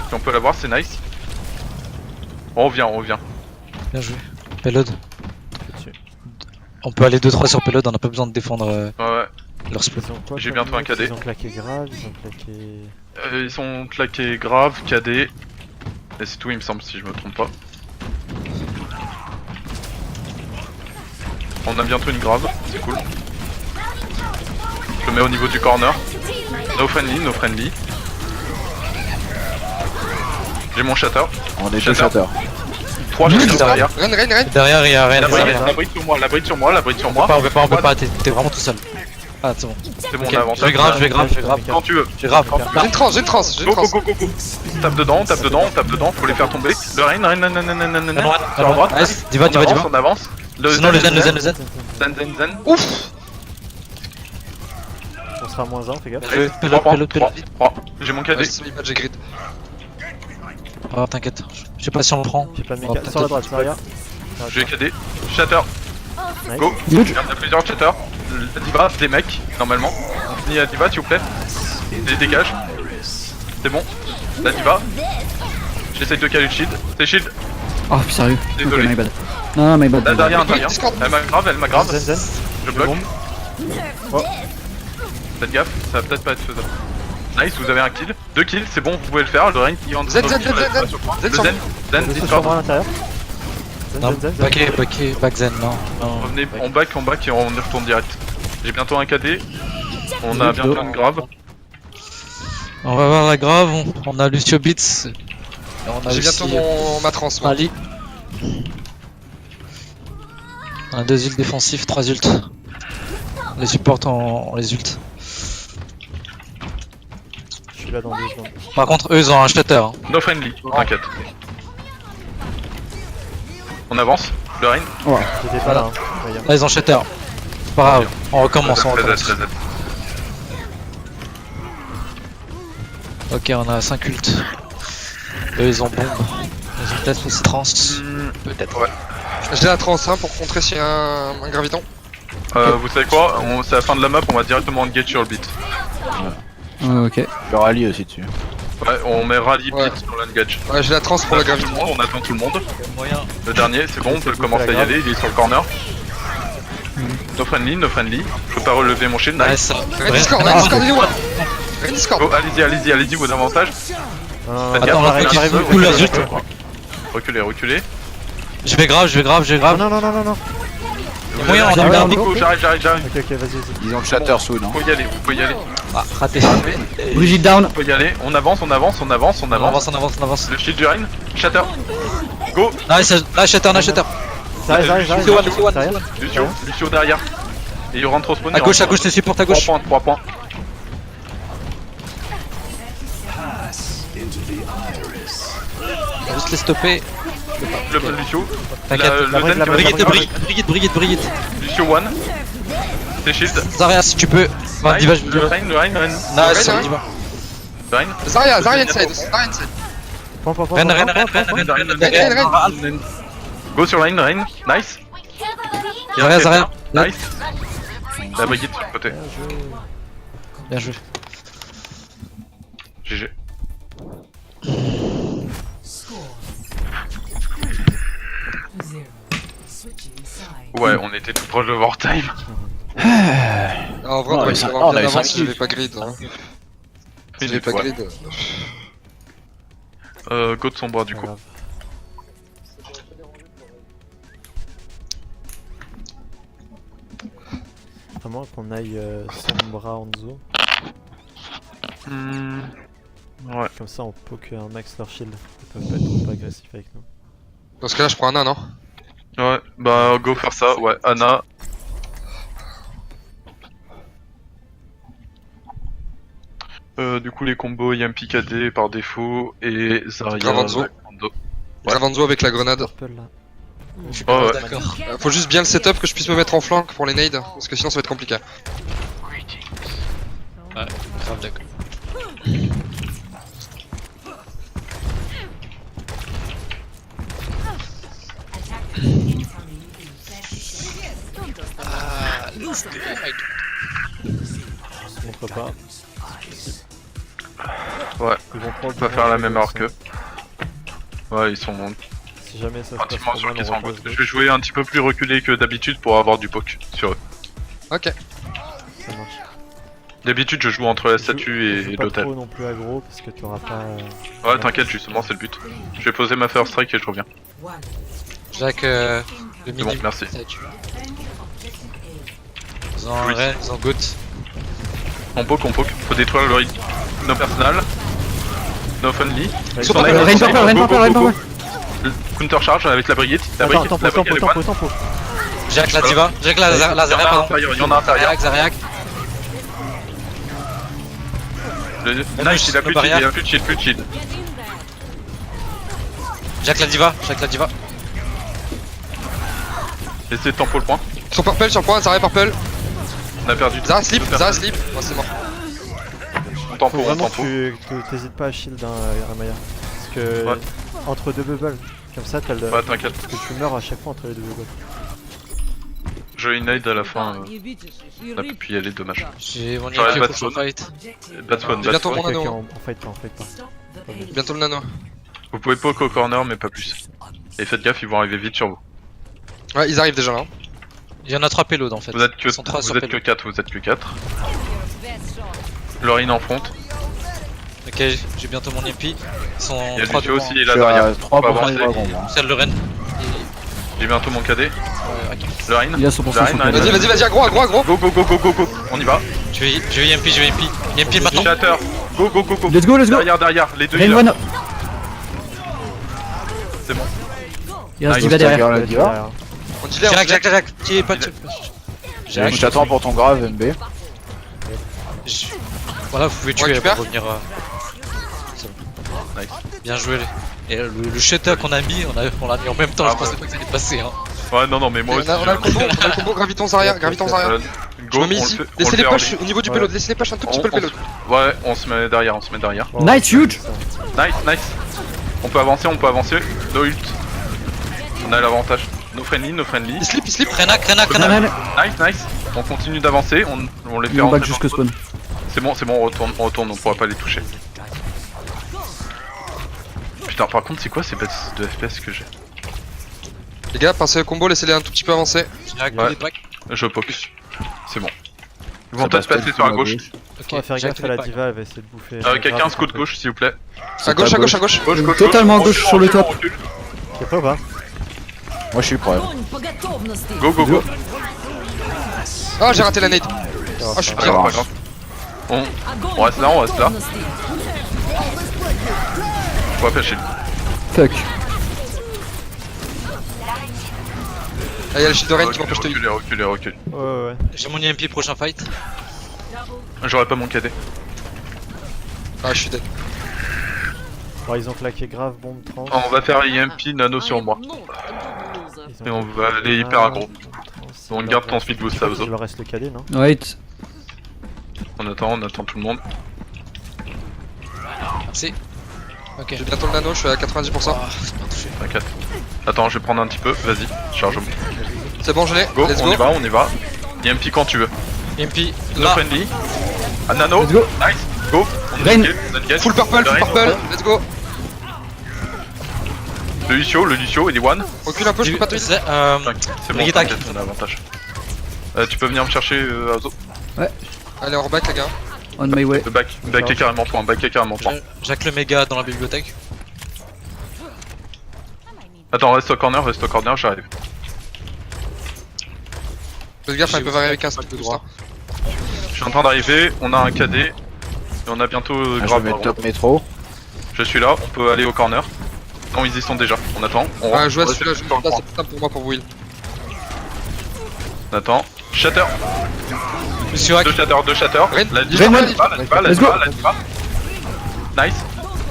Si on peut l'avoir, c'est nice. On revient. Bien joué. Payload. Dessus. On peut aller 2-3 sur Payload, on a pas besoin de défendre Ouais. leur split. Ils ont quoi J'ai comme bientôt un mec KD. Ils ont claqué grave, ils ont claqué... Ils sont claqués grave, KD. Et c'est tout, il me semble, si je me trompe pas. On a bientôt une grave, c'est cool. Je le mets au niveau du corner. No friendly. J'ai mon shatter. On est deux Shatter. shatters. 3 shatters derrière. Rain. Derrière, il y a rien. La bride sur moi. On peut pas, t'es vraiment tout seul. Ah, c'est bon. C'est bon, Ok, on avance. je vais grave. Quand tu veux. J'ai grave. J'ai une trans. Go. Tape dedans, faut les faire tomber. Le Rain. Sur la droite. Nice, diva. On avance. Sinon, le zen. Zen. Ouf. On sera à -1, fais gaffe. Allez, 3 Payload. 3. J'ai mon KD. C'est j'ai grid. Oh, t'inquiète. Je sais pas si on le prend. J'ai pas de Oh, méca. Sur la droite, Zarya. J'ai KD. Shatter. Nice. Go. Good. Il y en a plusieurs chatters. La diva, des mecs, normalement. On finit la diva, s'il vous plaît. Et dégage. C'est bon. La diva. J'essaye de caler le shield. C'est shield. Oh, sérieux. Désolé. Ok, my bad. Non, my bad. La my bad. derrière. Discord. Elle m'a grave. Zen. Je bloque. Oh. Faites gaffe, ça va peut-être pas être faisable. Nice, vous avez un kill. 2 kills, c'est bon, vous pouvez le faire. Le Rain qui rentre. Zen. Le Zen sur Zen, Zen sur Discord. moi à l'intérieur. Non, Zen. back zen, non. Revenez, on back et on y retourne direct. J'ai bientôt un KD. On a bientôt une grave. On va voir la grave, on a Lucio Beats. Et on a J'ai bientôt aussi, ma trans. moi. Ali. On a 2 ults défensifs, 3 ults. On les supporte en les ults. Je suis là dans 2 secondes. Par contre, eux ils ont un shatter. Hein. No friendly, t'inquiète. On avance. Le Rain. J'étais pas là, hein. Voyons. Là ils ont shatter. C'est pas grave, on recommence. TZ. Ok, on a 5 ults. Eux ils ont bombe. Ils ont peut-être aussi trans. Peut-être. Ouais. J'ai la trans pour contrer s'il y a un graviton. Vous savez quoi, c'est la fin de la map, on va directement engage sur le beat. Ok. Le rallye aussi dessus. Ouais, on met rally Ouais. beat sur l'engage. Ouais, j'ai la trans pour On la attend tout graviton. le monde, on attend tout le monde. Moyen. Le dernier, c'est bon, on peut commencer à y aller, il est sur le corner. No friendly. Je peux pas relever mon shield, nice. Nice. Rain Discord, il est où? Rain Discord. Go, allez-y, vous avez avantage. Non, Faites Attends, gaffe, l'autre qui reculez, fout cool la zut. Reculez. Je vais grave. non. Y'a moyen, on a J'arrive, bien Nico, j'arrive. Ok, vas-y. Ils ont le shatter soon, hein. Faut y aller, vous pouvez y aller. Ah, raté. Brigitte down. Faut y aller, on avance. On avance. Le shield du Rain, shatter. Go, Nice, shatter. Zarya. Lucio derrière. Et il rentre au spawn. À gauche, je te supporte à gauche. 3 points. On va juste les stopper. Le Lucio. T'inquiète. Le Zen, Brigitte. Lucio one. C'est shield. Zarya, si tu peux. Enfin, Nice, Diva, je le Rain. Nice, Rain, Diva. Rain. Zarya inside. Ren. Go sur Rain. Nice. Zarya. Nice. La Brigitte sur le côté. Bien joué. GG. Zero. Switching sides. Ouais, on était tout proche de Wartime. En vrai, on Ouais, aurait ça- pu avoir on bien avait avant 5 si kills. j'avais pas grid. Hein. Si j'avais pas Ouais. grid. Go de son bras du coup. À moins qu'on aille Sombra Hanzo. Ouais. Comme ça on poke un max leur shield. Ils peuvent pas être trop agressifs avec nous. Dans ce cas là je prends Anna non? Ouais, bah go faire ça, ouais, Anna. Du coup les combos Yampi KD par défaut et Zarya. Gravanzo. Ouais. Gravanzo avec la grenade. Purple là. Je suis Ouais, pas ouais. d'accord. Faut juste bien le setup que je puisse me mettre en flanc pour les nades, parce que sinon ça va être compliqué. Ouais, grave d'accord. Ah, let's go. Ils se montrent pas. Ouais, Ils vont prendre on va faire la même heure qu'eux. Ouais, ils sont Si jamais ça se passe pratiquement trop sûrs mal, qu'ils on sont en repasse mode. d'autres. Je vais jouer un petit peu plus reculé que d'habitude pour avoir du poke sur eux. Ok. Ça marche. D'habitude, je joue entre la Joue statue et pas l'hôtel. trop non plus aggro parce que tu auras pas. Ouais, t'inquiète, justement, c'est le but. Je vais poser ma first strike et je reviens. Jack, le C'est mini. bon, merci. Statue. Ils ont Oui. Ren, ils ont Goat. On poke, faut détruire le ring. No personal. No friendly. Sur Son Purple, aim, Rain son aim, Purple, Rain go, go, Purple, Rain go, go. Purple. Counter charge avec la brigade. La Attends, brigade, tempo, la brigade est tempo. Jack la diva. Jack la Il y en Zarya, a à pardon. l'intérieur, il y en a à l'intérieur. Zaryak, Zaryak. Nice, il a plus de shield, il a plus de shield, plus de shield. Jack la diva. Jack la diva. Essayez de tempo le point. Sur Purple, sur le point, Zarya Purple. On a perdu. Zarya slip, deux Zarya personnes. slip. Oh, c'est mort. On tempo, Faut on vraiment tempo. que tu t'hésites pas à shield Ramaya. Parce que Ouais. entre deux bubbles, comme ça t'as le. Ouais, t'inquiète. Parce que tu meurs à chaque fois entre les deux bubbles. Je nade à la fin. On a pu y aller, dommage. J'ai mon J'aurais Yankee pas au de prochain spawn. fight. Bad spawn, J'ai bad bientôt spawn. mon Ok, anneau. on fight pas, on fight pas. Bientôt le nano. Vous pouvez poke au corner, mais pas plus. Et faites gaffe, ils vont arriver vite sur vous. Ouais, ils arrivent déjà là. Il y en a 3 payloads en fait. Vous êtes que, Ils sont 3 sur vous êtes que payload. 4, vous êtes que 4. Lorine en front. Ok, j'ai bientôt mon MP. Ils sont Il y a 3 Lucio devant. aussi, il est Je là suis derrière. à 3 On va pour avancer. les dragons, moi. Celle de Ren. J'ai bientôt mon KD. Ok. Lorine. Il a 100% Lorine, son Lorine. KD. Vas-y, aggro, aggro, aggro. Go, go, go, go, go, go. On y va. Je vais YMP, je vais YMP. YMP maintenant. Shatter. Go, go, go, go. Let's go, let's go. Derrière, les deux Rain healers. one. C'est bon. Il reste Ah, Diva il derrière. la diva. On dit l'air, Jack, qui est pas de. Je t'attends pour ton grave, MB. Voilà, vous pouvez tuer récupère. pour revenir. C'est bon. Nice. Bien joué. Et le shutter qu'on a mis, on l'a mis en même temps. Ah Je pensais pas que ça allait passer. Hein. Ouais, non, mais moi On aussi. a le combo, graviton Zarya, graviton Zarya. Je Go, me mets on le ici. fait- on Laissez le les fait en push ligne. au niveau du Ouais. payload, laissez les push un tout petit peu le payload. Ouais, on se met derrière, on se met derrière. Bon, Nice, huge. Nice. On peut avancer, No ult. On a l'avantage. No friendly. Il slip. Rena. Nice. On continue d'avancer, on les fait Ils vont back rentrer jusqu'au dans le spawn. C'est bon, on retourne, on pourra pas les toucher. Putain, par contre, c'est quoi ces bases de FPS que j'ai? Les gars, passez le combo, laissez-les un tout petit peu avancer. Jack, Ouais. les packs. Je poke. C'est bon. Ils Ça vont passe tous passer peut-être sur la sur gauche. On va faire Jack, gaffe à la les packs. diva, elle va essayer de bouffer. Quelqu'un grave, scout gauche, s'il vous plaît. À gauche. Gauche. Totalement on gauche recule, sur le on top. recule. Y'a pas ou pas? Moi je suis prêt. Go. Ah, j'ai raté la nade. Ça va, Ah, je suis Pas pire. grave, pas grave. On reste là. On va faire shield. Fuck. Ah, y'a le shield de Rain qui m'empêche de heal. Recule. Ouais. J'ai mon EMP prochain fight. J'aurais pas mon KD. Ah, je suis dead. Bon, ils ont claqué grave, bombe 30. On va faire EMP nano sur moi. Ils ont Et on claqué va aller hyper grave, aggro. 36, On il garde leur ton reste- speed boost, je crois Saozo. qu'il leur reste le KD, non? Wait. On attend tout le monde. Merci. Ok. J'ai bientôt le nano, je suis à 90%. Ah, c'est pas touché. T'inquiète. Attends, je vais prendre un petit peu. Vas-y, charge-moi. C'est bon, je l'ai. Go, Let's on y va. EMP quand tu veux. EMP. No Là. friendly. Ah, nano. Let's go. Nice. Go. On Rain. engage. Full purple. Let's go. Le Lucio, il est one. Recule un peu, je peux pas te heal. C'est C'est bon, Brigade t'inquiète, on a l'avantage. Tu peux venir me chercher Azo. Allez, on reback, les gars. On my way. Back est carrément point, Jack le méga dans la bibliothèque. Attends, reste au corner, j'arrive. Faites gaffe, J'ai ils peuvent arriver avec un aussi speed boost. droit. hein. Je suis en train d'arriver, on a un KD. Et on a bientôt Je vais grave. mettre top métro. Je suis là, on peut aller au corner. Non, ils y sont déjà. On attend. On Ah, je vois on celui-là, reste je dans le vois coin. c'est putain pour moi pour Will. On attend. Shatter. Je suis hack. Deux shatter. Ren, La il diva, est la mal. diva, la diva, la Let's diva, go. la diva. Nice.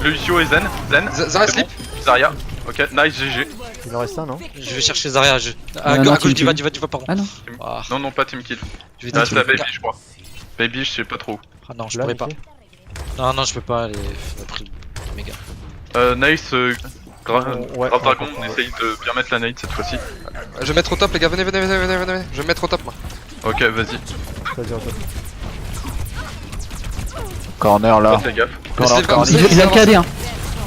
Le Lucio et Zen. Zarya c'est slip. bon. Zarya. Ok, nice GG. Il en reste un, non? Je vais chercher Zarya. À non, gauche, team diva, pardon. Ah non. Ah, Non, non, pas team kill. je vais Ah, c'est la team- baby, je crois. Baby, je sais pas trop. Ah non, je Là, pourrais pas. Mickey Non, je peux pas. On a pris le méga. Nice. Ouais, Grave Dragon, ouais, on ouais. essaye de bien mettre la nade cette fois-ci. Je vais mettre au top les gars, venez. Je vais mettre au top moi. Ok, vas-y. Vas-y, on top. Corner là. Fais gaffe. Corner, Laissez-le corner. comme ça. Il a le KD, hein.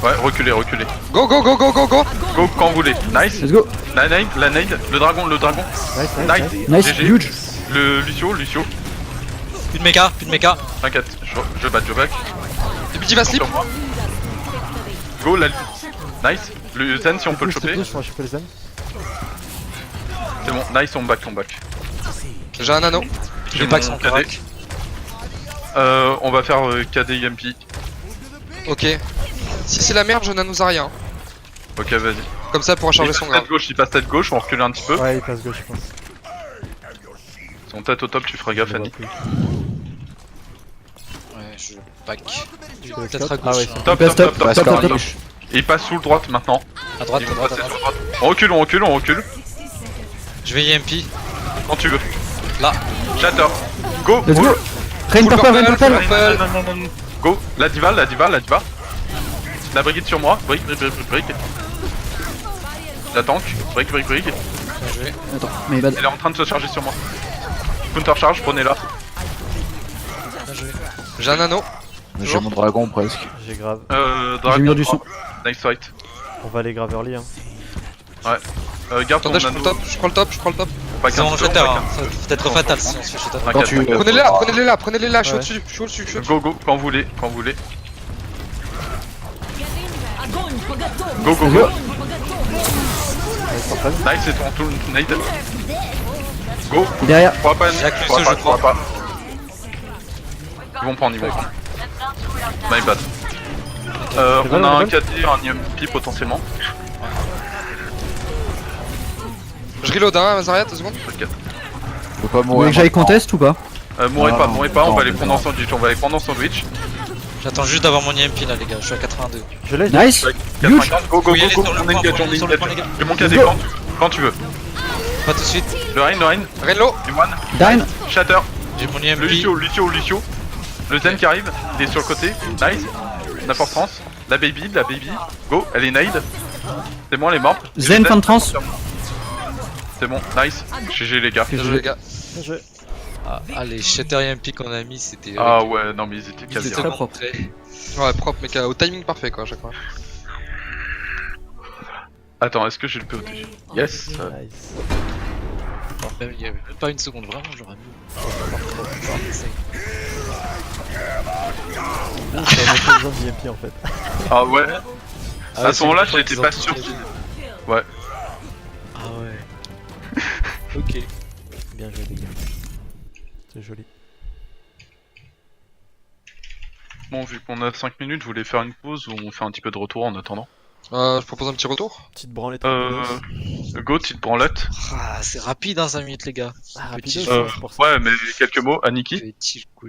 Ouais, reculez. Go. Go quand vous voulez. Nice. Let's go. La nade. Le dragon. Nice. Nice. Nice, GG. huge. Le Lucio. Plus de méga. T'inquiète, je back. Et puis va slip. Sur moi. Go, nice. Le Zen, si on peut le choper. Je choper les zen. C'est bon, nice, on back. J'ai un anneau. Les mon packs sont KD. corrects. On va faire KD MP. Ok. Si c'est la merde, je n'annonce rien. Ok, vas-y. Comme ça, elle pourra charger son grave. Il passe tête gauche, on recule un petit peu. Ouais, il passe gauche, je pense. Son tête au top, tu feras gaffe, Je le vois Annie. plus. Ouais, je pack. Je le Peut-être à chope. gauche. Ah ouais, hein. Top. Passe top, corner. top. Et il passe sous le droite maintenant. À droite, Ils à vont droite, à passer droite. sur droite. On recule. Je vais EMP. Quand tu veux. Là. Shatter. Go. Let's go. Rain Full purple, rain purple, purple. purple. Go. La diva. La brigade sur moi. Brick. La tank. Brick. Bien joué. Attends, mais bad. Elle est en train de se charger sur moi. Counter charge, prenez-la. Bien joué. J'ai un anneau. J'ai mon dragon presque. J'ai grave. Dragon. J'ai mis du son. Nice fight. On va aller grave early, hein. Garde ton Attendez, je anneau. prends le top. Pas C'est en 15 shatter, secondes, hein. Ça peut être fatal si on se fait shatter. Quand tu veux. Prenez-les là, je suis Ouais. au-dessus, je suis au-dessus. Go, quand vous voulez. Go. Nice, c'est ton tool, Nate. Go, Il est derrière. crois pas, Jacques Lucio, je crois. pas. Ils vont prendre. My bad. On a un KD, un EMP potentiellement. Je reload hein, Zarya, 2 secondes. T'inquiète. Faut pas Vous voulez mourir. que j'aille maintenant. contest ou pas? Mourrez Ah, pas, non, on va les non, prendre en sandwich. J'attends juste d'avoir mon EMP là, les gars. Je suis à 82. Je l'ai. Nice. Huge. Go, Faut y aller sur le on point, engage, faut y aller sur le point, les gars. J'ai mon KD Let's go. quand tu veux. Pas tout de suite. Le Rain, Renlo. du One, Dine. Shatter, J'ai mon le EMP. Lucio. Le Zen qui arrive, il est sur le côté, nice. La force trans, la baby, go, elle est nade. C'est bon, elle est morte. Zen fin de trans. C'est bon, nice. GG les gars. Bien joué les gars. Bien joué. Ah, les shatter EMP qu'on a mis, c'était. Ah ouais, non mais ils étaient C'était calés. très propre. Ouais, propre mec, au timing parfait quoi à chaque fois. Attends, est-ce que j'ai le POT? Yes. Nice. Il y avait même pas une seconde, vraiment, j'aurais mis. On a pas besoin de DMP en fait. Ah ouais. Ah À ce moment-là, c'est j'étais qu'ils pas ont sûr. tous les- Ouais. Ah ouais. Ok. Bien joué les gars. C'est joli. Bon, vu qu'on a 5 minutes, je voulais faire une pause ou on fait un petit peu de retour en attendant. Je propose un petit retour. Petite branlette. Go, petite branlette. Ah, c'est rapide, hein, 5 minutes, les gars. Rapide, pour ça. Ouais, mais quelques mots. Aniki. Petit coup,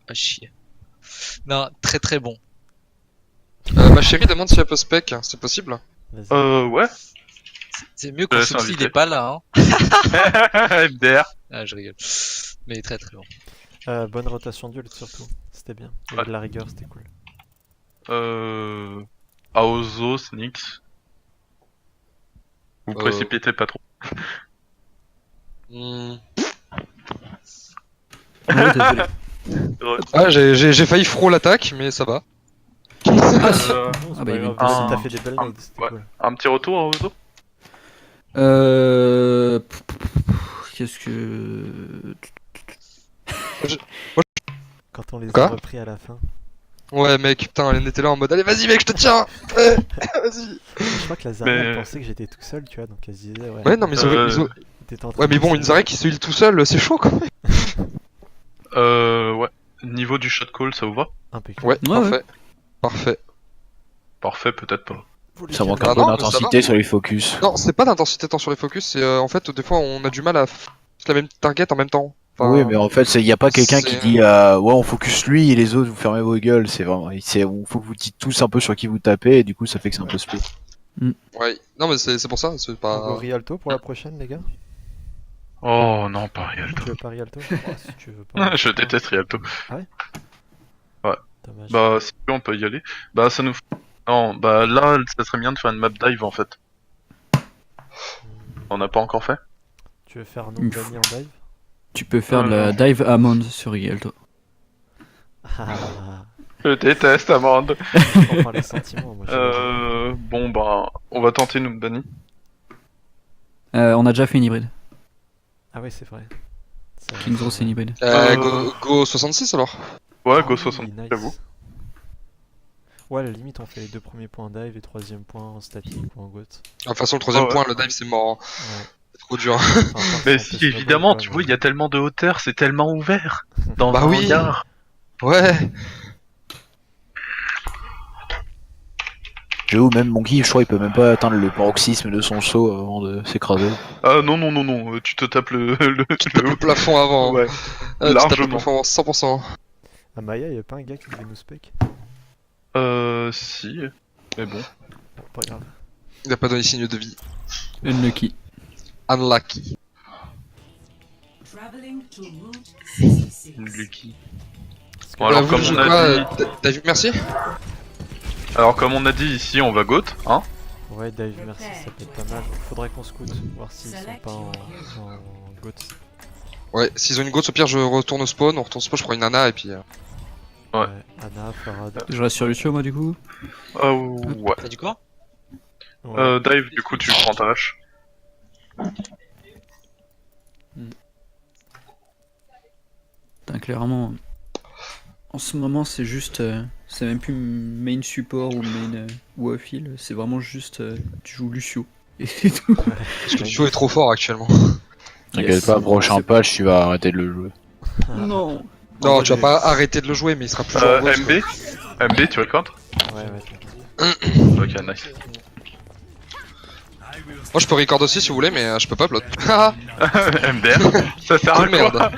à chier. Non, très très bon. Ma chérie demande si elle peut spec, c'est possible. Vas-y. Ouais. C'est mieux quand laisse Soupsi il inviter. est pas là, hein. FDR. Ah, je rigole. Mais très très bon. Bonne rotation duel surtout. C'était bien. Il y avait de la rigueur, c'était cool. Aozo, Snix. Vous précipitez pas trop. Hmm. Ouais, désolé. Ah, j'ai failli frôle l'attaque, mais ça va. Ah, Non, c'est bah, pas il y grave. avait T'as fait des belles nades, c'était ouais. cool. Un petit retour, Aozo. Qu'est-ce que. Quand on les Quoi a repris à la fin. Ouais mec, putain, elle était là en mode allez vas-y mec, je te tiens. Vas-y. Je crois que la Zarya Mais- pensait que j'étais tout seul, tu vois, donc elle se disait ouais. Ouais non mais t'étais en train ouais de mais bon, penser- une Zarya qui se heal tout seul, c'est chaud quand même. Ouais. Niveau du shot call, ça vous va? Impeccable. Ouais, Ouais, parfait. Parfait. Parfait, peut-être pas. Faut les Ça manque calmer. un peu non, mais ça d'intensité va. sur les focus. Non, c'est pas d'intensité tant sur les focus, c'est en fait, des fois, on a du mal à la même target en même temps. Enfin, Oui, mais en fait, il y a pas quelqu'un qui c'est- dit ouais, on focus lui et les autres vous fermez vos gueules. C'est vraiment, faut que vous dites tous un peu sur qui vous tapez et du coup ça fait que c'est un peu split. Ouais. Non, mais c'est pour ça, c'est On go pas. Rialto pour la prochaine, les gars? Oh non, pas Rialto. Tu veux pas Rialto? Oh, si tu veux pas. Je déteste Rialto. Dommage. Bah, si on peut y aller. Bah, ça nous. Non, bah là, ça serait bien de faire une map dive en fait. On n'a pas encore fait. Tu veux faire un Une Banni en dive? Tu peux faire de la dive Amond sur Rialto. Ah, Je déteste Amande. je comprends les sentiments, moi. j'imagine. Bon, bah, on va tenter Noombani. On a déjà fait une hybride. Ah oui, c'est vrai. Ça- King's Row c'est une hybride. Go 66 alors. Ouais, Ah go oui, 60, nice. j'avoue. Ouais, à la limite, on fait les 2 premiers points dive et 3ème point en statique ou en goat. De toute façon, le troisième Oh, ouais. point, le dive, c'est mort. Ouais. C'est trop dur. Enfin, à part Mais si on si, fait évidemment, snowball, tu quoi, vois, il y a tellement de hauteur, c'est tellement ouvert. Dans Bah un oui. hangar. Ouais. J'avoue, même Monkey, je crois, il peut même pas atteindre le paroxysme de son saut avant de s'écraser. Ah non, non, non, non, tu te tapes Le plafond avant. Ouais. Tu tapes le largement. plafond avant 100%. À Maya, y'a pas un gars qui devait nous spec? Si. Mais bon. Bon, pas grave. Il a pas donné signe de vie. Unlucky. Unlucky. Traveling to Route 66. Lucky. Parce que- Bon, alors, Vous, comme je on sais a pas, dit. T'as vu, merci. Alors, comme on a dit ici, on va GOAT, hein. Ouais, dive, merci, ça peut être pas mal. Faudrait qu'on scoute, voir s'ils sont pas en goat. Ouais, s'ils ont une goat, au pire, je retourne au spawn. On retourne au spawn, je prends une nana et puis. Ouais. Anna, Farad. Je reste sur Lucio moi du coup. Ouais. T'as dit quoi? Ouais. Dive, du coup, tu prends ta hache. Putain, clairement. En ce moment c'est juste. C'est même plus main support ou main ou off heal. C'est vraiment juste. Tu joues Lucio. Et c'est tout. Parce que Lucio est trop fort actuellement. T'inquiète Yes. pas, prochain patch, tu vas arrêter de le jouer. Non. Non, tu vas pas arrêter de le jouer, mais il sera plus fort en goat, MB MB, tu veux le contre? Ouais, t'inquiète. Ok, nice. Moi, je peux record aussi si vous voulez, mais je peux pas upload. Haha, MDR, ça sert à quelle quoi? merde.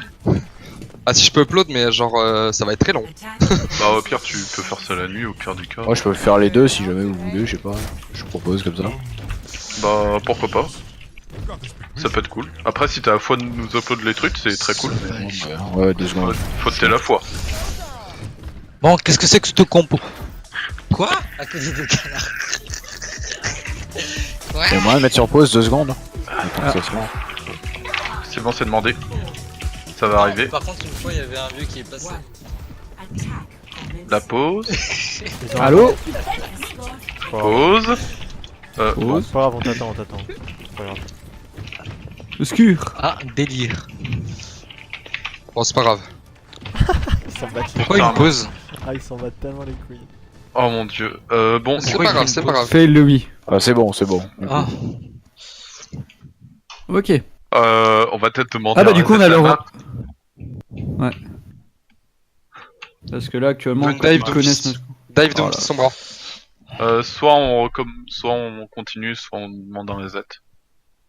Ah, si je peux upload, mais genre, ça va être très long. Attack. Bah, au pire, tu peux faire ça la nuit, au pire du cas. Moi, je peux faire les deux si jamais vous voulez, je sais pas. Je propose comme ça. Bah, pourquoi pas. Ça peut être cool. Après, si t'as la foi de nous upload les trucs, c'est très cool. Ouais, 2 secondes. Faut que t'aies la foi. Bon, qu'est-ce que c'est que ce compo? Quoi? À côté de canard. Et moi, mettre sur pause 2 secondes. Attends, ça se rend. C'est bon, c'est demandé. Ça va arriver. Par contre, une fois, il y avait un vieux qui est passé. Attack. La pause. Ils ont Allô? Escort. Pause. Bon, c'est pas grave, on t'attend. C'est pas grave. Obscur. Ah, délire. Bon, c'est pas grave. Ils s'en battent, Pourquoi une pause? ils s'en battent tellement les couilles. Oh mon dieu. Bon, C'est pourquoi pas il grave, fait c'est une pas pause grave. Fail le oui. Ah, c'est bon, c'est bon. Ah, Ok. On va peut-être demander. Ah bah à du coup on a reset la leur. map. Ouais. Parce que là actuellement Une quand ils dive connaissent d'office. notre. Dive de Voilà. son bras. Soit on continue, soit on demande un reset.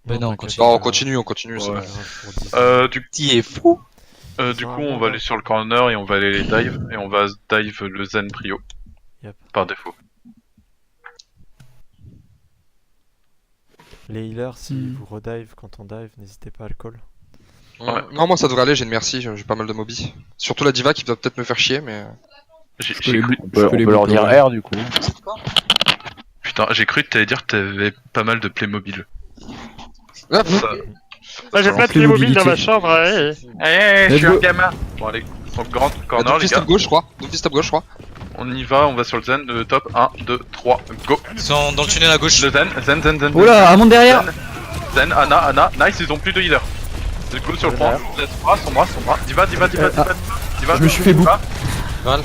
mais non, t'inquiète. continue. Bon, on continue, c'est Ouais. bon. Pas grave, pour 10. Du Petit est fou. Du coup, on va aller sur le corner et on va aller les dive et on va dive le Zen Prio. Yep. Par défaut. Les healers, si Hmm. vous redive quand on dive, n'hésitez pas à le call. Ouais. Non, moi ça devrait aller, j'ai une merci, j'ai pas mal de mobis. Surtout la diva qui va peut-être me faire chier, mais. J'ai peux les cru, On peut leur dire R du coup. putain, j'ai cru que t'allais dire que t'avais pas mal de Playmobil. Hop. Ça, j'ai Alors, pas de plus Playmobil mobilité. dans ma chambre, ouais. Let's go. gamin. Bon allez, donc grand corner les Doomfist gars. top gauche, je crois. Doomfist top gauche, je crois. On y va, on va sur le Zen, le top 1, 2, 3, go. Ils sont dans le tunnel à gauche. Le Zen. Oula, Amond derrière. Zen, Anna, nice, ils ont plus de healer. C'est go sur le point, laisse son bras. Diva. Je me suis fait bout. Valve.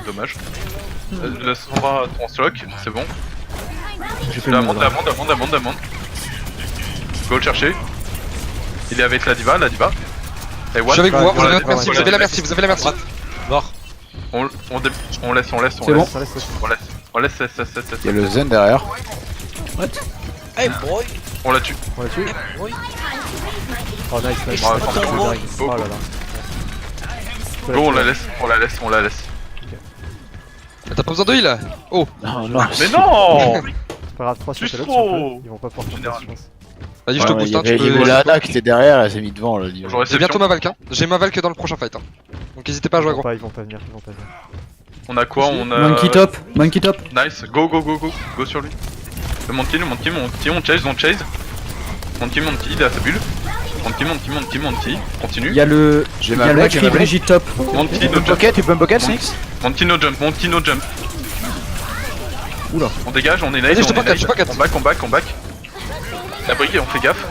Dommage. Laisse son bras à ton slock, c'est bon. J'ai fait le Amond. mode. Go le chercher. Il est avec la diva. Et Je what suis avec vous, Voilà, vous avez voilà, la merci, voilà, vous avez la merci, vous avez la merci. Mort. On laisse. C'est bon. Ça laisse, On laisse. Il y a le Zen derrière. Hey boy. On la tue. On l'a tué. Oui. Oh nice, nice. Ouais, attention, Oh, go. dingue. Go. Oh là là. Go, on la laisse. Ah, t'as pas besoin de heal là? Oh, Non, non. Mais non. Pas grave, 3 sur Plus Pelote, trop. si on peut. Ils vont pas pouvoir faire Général. je pense. vas-y, je te Ouais, booste, il y hein, avait, tu il y peux. avait Lana qui était derrière, elle s'est mis devant là. Bonjour, J'ai réception. bientôt ma Valk, hein. J'ai ma Valk dans le prochain fight, hein. Donc n'hésitez pas à jouer aggro. Ils vont pas venir, ils vont pas venir. On a quoi? On a. Monkey top. Nice, go sur lui. Le Monkey, on chase. Monkey, il a sa bulle. Monkey, continue. Il y a le. J'ai Il y ma a le blague, j'ai Macri ma blague. Brigitte top. Monkey, Tu no peux me jump. pocket, tu peux me pocket, Snix? Monkey, no jump. Oula. On dégage, on est nice, Vas-y, je te on est pocket, nice. je te pocket. On back. La brique, on fait gaffe.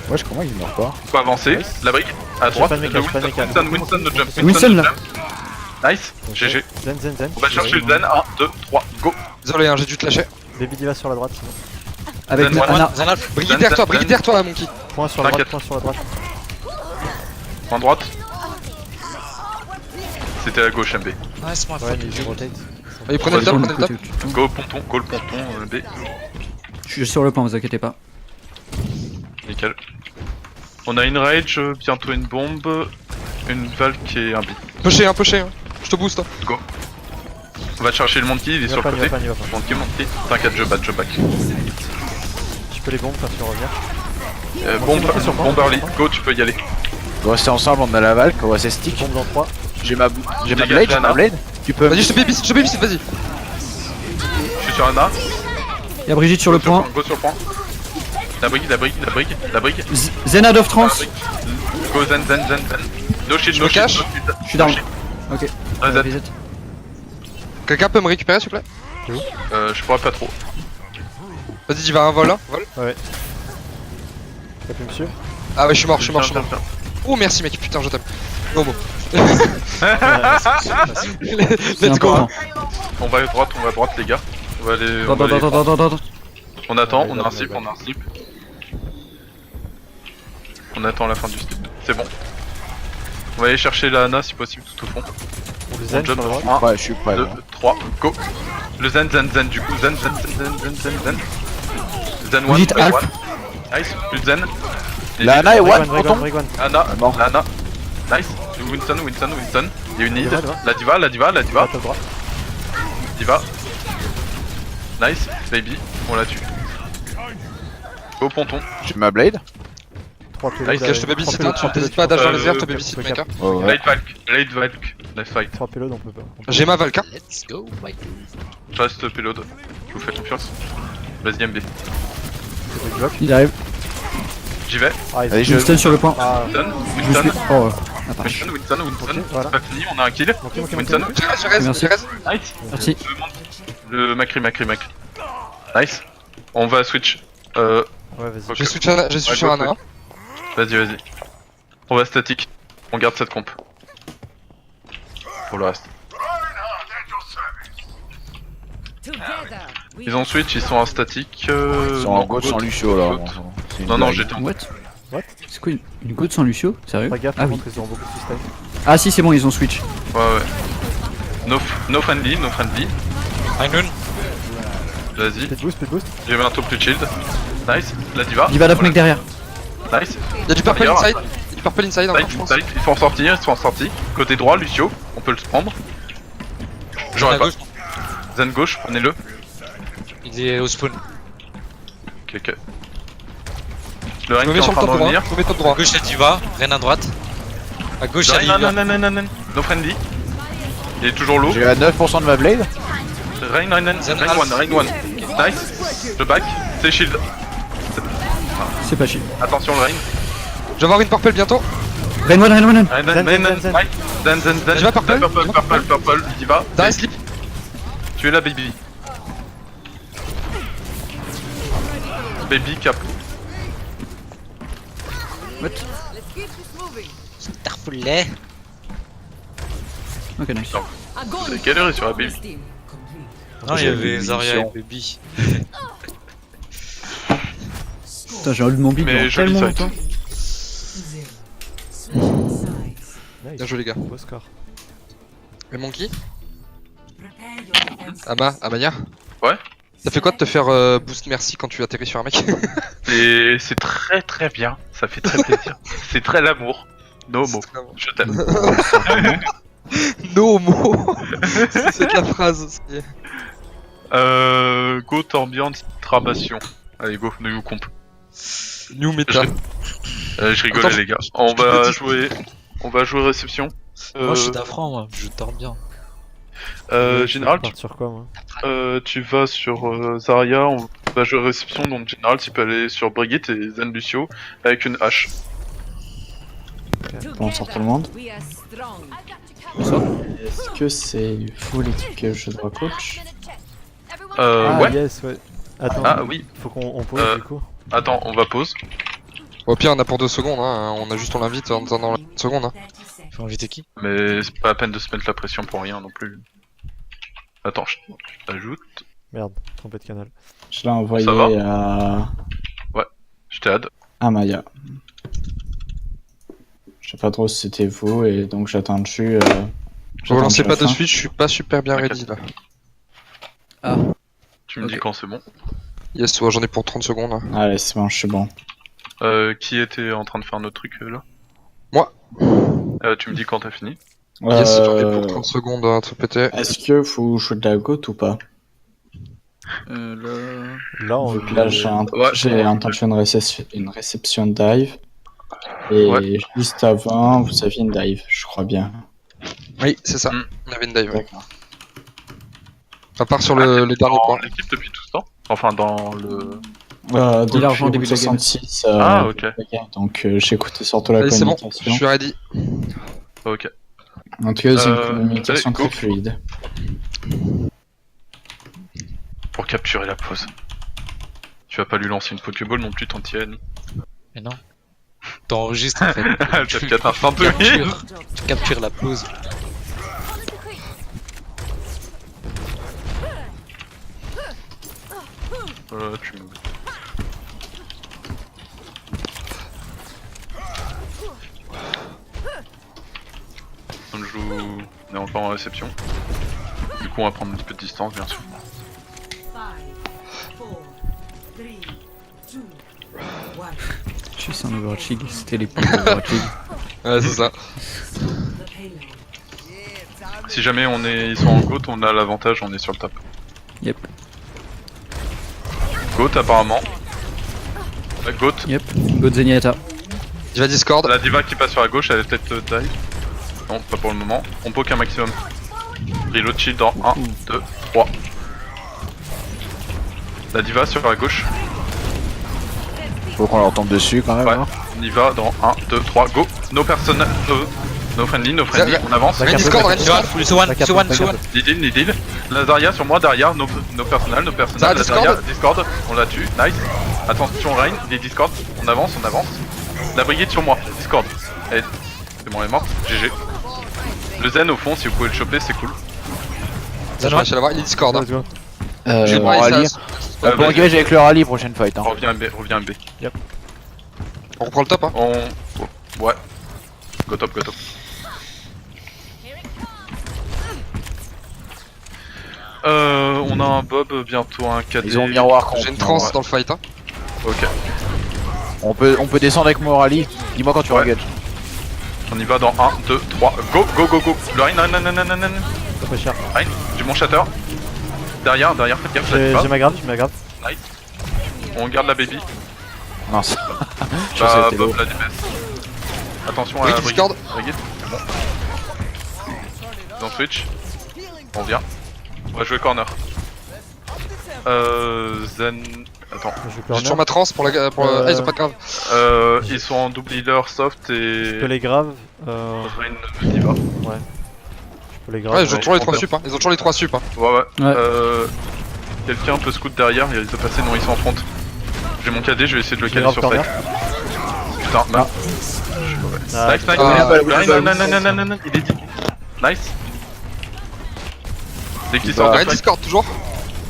Ouais, je comprends, il meurt pas. Faut avancer. La brique, à droite. pas de méca, Le j'ai pas de méca. Winston, no jump. Winston, no là. jump. Nice, GG. Zen. On va chercher le Zen. 1, 2, 3, go. Désolé, hein, j'ai dû te lâcher. Baby Diva sur la droite, sinon. Avec Zen, Anna. Zanalf. Brigitte derrière toi là, Monkey. Point sur la droite, T'inquiète. point sur la droite. En droite. C'était à gauche, MB. Nice, my Ouais, fucking mais je rotate. Allez, prenez le top, prenez le top. Go le ponton, B. Je suis sur le point, vous inquiétez pas. Nickel. On a une rage, bientôt une bombe, une Valk et un B. Pusher, hein. Je te booste, hein. On va chercher le Monkey, il est Il sur va le pas, il va côté. pas, il va pas. Monkey. T'inquiète, je back. Je peux les bombes, faire sur revenir. Bombe, sur moi. bombe early, go, tu peux y aller. On va rester ensemble, on a la Valk, on va rester stick. Bombe dans 3. J'ai ma Dégage, blade. Tu peux. Vas-y, je te babysit, vas-y. Je suis sur Anna. Il y a Brigitte sur le point. Go sur le point. La brique. Zen out of La trance. brique. Go zen. No shit, Je me cache. Je suis down. Ok. Reset. Reset. Quelqu'un peut me récupérer, s'il vous plaît? Je pourrais pas trop. Vas-y, Diva, un vol, hein. Vol. T'as pu me suivre? Ah ouais, je suis mort. Tiens. Oh, merci, mec, putain, je t'aime. Bon. C'est Let's go. important. On va à droite, les gars. On va aller. Attends. On attend, Ouais, on a un slip. On attend la fin du slip. C'est bon. On va aller chercher la Ana si possible tout au fond. Le On Zen sur jump. la droite. 1, Ouais, je suis prêt. 2, là. 3, go. Le zen du coup. Zen. Zen 1, Brigitte, zen Alpha. 1. Nice, plus de zen. La Ana est one, Break tonton. one. Ana, Mort. la Ana. Nice. Winston. Il y a une need. Diva, La diva. Top droit. Diva. Nice, baby. On la tue. Go ponton. J'ai ma blade. 3 Ah, Ok, je te babysit, hein. Tu n'hésites pas à dash dans les airs, te babysit, mec, hein. Ouais, ouais. Late Valk. Nice fight. 3 pélodes, on peut pas. J'ai ma Valk, hein. Let's go, my dude. Je reste payload. Je vous fais confiance. Vas-y MB. C'est le bloc. Il arrive. J'y vais. Ah, Allez, je. Winston sur le point. Ah, Winston. Oh, ah, pardon. Winston. Ok, voilà. C'est pas fini, on a un kill. ok. Winston. Je reste. Merci. Nice. Merci. Le Macri. Nice. On va switch. Ouais, vas-y. Ok. J'ai switch sur Ana. Vas-y. On va statique. On garde cette comp. Pour le reste. Ils ont switch, ils sont en statique. Ils sont en gauche sans Lucio là. C'est une Non, blague. j'étais en What What? C'est quoi une goutte sans Lucio? Sérieux? Pas gaffe, Ah par oui. contre, ils ont beaucoup de système. Ah si, c'est bon, ils ont switch. Ouais. No friendly. Einun. Vas-y. Speed boost. J'ai bientôt plus de shield. Nice. La diva. Diva d'off mec derrière. Nice. Y'a du purple Regarde. inside. Y'a du purple inside encore, je pense. Ils sont en sortie. Côté droit, Lucio. On peut le prendre. J'aurais pas. Zen gauche, prenez-le. Il est au spawn. Ok. Le Je Rein me qui mets est en sur le train top de droit. revenir. Je me mets top À droit. gauche, il y a Diva. Rien à droite. À gauche, il y a Lilia. Non. No friendly. Il est toujours low. J'ai à 9% de ma blade. Rein Zen 1. Nice. Je back. C'est shield. C'est pas chill. Attention le Rein. Je vais avoir une purple bientôt. Rain one. Zen. J'ai pas purple. Purple. Diva. Derrière slip. Tu es là, baby. Baby cap. What? Starfoulet. Ok, nice. C'est quelle heure est sur la baby? Non, il y avait J'ai Zarya et une Baby. Putain, j'ai envie de mon bide Mais pendant joli tellement site. longtemps. Nice. Bien joué, les gars. Beau score. Mais Monkey, Prepare your defense. Amaya. Ouais. Ça fait quoi de te faire boost merci quand tu atterris sur un mec? Et c'est très très bien, ça fait très plaisir. C'est très l'amour. No mots, je t'aime. No mots. C'est la phrase. Go Torbjorn Trabation. Allez go, nous comp. New meta. Je rigolais Attends, les gars. je On te va dis. jouer réception. Moi je suis d'affront, moi, je dors bien. Général, Je pars sur quoi, moi? tu vas sur Zarya, on va jouer réception, donc général tu peux aller sur Brigitte et Zen Lucio avec une hache. Bonsoir tout le monde. We are strong. Est-ce que c'est vous l'équipe que je dois coach? Ah, Ouais. yes, ouais. Attends, Ah oui. faut qu'on pose du coup. Attends, on va pause. Au pire, on a pour 2 secondes, hein. On a juste on l'invite en attendant la seconde. Hein. 30 seconds. Faut inviter qui? Mais c'est pas la peine de se mettre la pression pour rien non plus. Attends, je t'ajoute. Merde, trompé de canal. Je l'ai envoyé Ça va Je t'ai add. à Maya. Je sais pas trop si c'était vous et donc j'attends dessus. Vous lancez pas de suite. suite, je suis pas super bien ready là. Ah, Tu me dis Ok. quand c'est bon. Yes, ouais, j'en ai pour 30 secondes. Hein. Allez, c'est bon, je suis bon. Qui était en train de faire notre truc là? Moi. Tu me dis quand t'as fini. Yes, j'en ai pour 30 secondes à tout péter. Est-ce que vous jouez de la goat ou pas? là... Là, on Vu que là, j'ai Ouais. entendu une réception dive. Et Ouais. juste avant, vous aviez une dive, je crois bien. Oui, c'est ça. Mm. On avait une dive. Ouais. D'accord. À part sur le dernier Dans point. l'équipe depuis tout ce temps. Enfin dans le. Depuis l'argent au début Route de la game. 66, Ah, ok. donc j'ai écouté surtout la Allez, c'est bon, communication. je suis ready. Ok. En tout cas, c'est une Euh, communication allez, go. très fluide. Pour capturer la pause. Tu vas pas lui lancer une Pokéball non plus, tant tienne. Mais non. T'enregistres en fait. T'as 4 instants de Tu captures la pause. Tu me. On joue. On est encore en réception. Du coup, on va prendre un petit peu de distance, bien sûr. 5, 4, 3, 2, 1. Juste un overaching, c'était les points d'overaching. Ouais, c'est ça. The payload. Si jamais ils sont en GOAT, on a l'avantage, on est sur le top. Yep, GOAT apparemment. GOAT. yep. Go Zenyatta. Diva Discord. La diva qui passe sur la gauche, elle est peut-être dive. Non, pas pour le moment. On poke un maximum. Reload shield dans 1, 2, 3. La diva sur la gauche. Faut qu'on leur tombe dessus quand même. Ouais. hein. On y va dans 1, 2, 3, go. No personnel. No friendly, no friendly. On avance. Main Discord, main Discord. Need deal. Lazaria sur moi, derrière, no personnel, no Ça, personnel. Discord. Lazaria, Discord, on la tue, nice. Attention, Rain, des Discord, on avance. La brigade sur moi, Discord. Eh, c'est bon, elle est morte, GG. Le Zen au fond, si vous pouvez le choper, c'est cool. Ça, je vais essayer d'avoir. Il est Discord. Hein. Let's go. Je vais Bon, voir rallye. ça. Bon vas-y. engage avec le rallye prochaine fight. Hein. Reviens B. On reprend le top. Hein. Ouais. Go top. On a un Bob, bientôt un KD. Ils ont miroir contre. J'ai une trans dans le fight. Hein. Ok. On peut descendre avec mon rallye. Dis-moi quand tu Ouais. regages. On y va dans 1, 2, 3, go. Le Rain, non. Ça fait cher. Rain, j'ai mon shatter. Derrière, faites gaffe, là, J'ai ma garde, j'ai ma garde. on garde la baby. Non, ça. Je sais, Bah, c'était lourd. Bob, la DPS. Attention à Oui, la Discord. Brigade. Bon. Dans Switch. On vient. On va jouer corner. Zen. Attends. Je J'ai corner. toujours ma trans pour la. Ah, ils ont pas de grave. Ils sont en double healer soft et. Je peux les graves. Rain Diva. Je peux les graves. Ouais, ils ont toujours les on 3 perd. sup. Hein. Ils ont toujours les 3 sup. Hein. Ouais. Ouais. Quelqu'un peut scout derrière, il risque de passer, non, ils sont en front. J'ai mon KD, je vais essayer de le Je caler grave sur corner. site. Putain, bah. Ah, Nice. Ah, Non, il est dit. Nice. Dès qu'il sort Ouais, de fight. Discord toujours.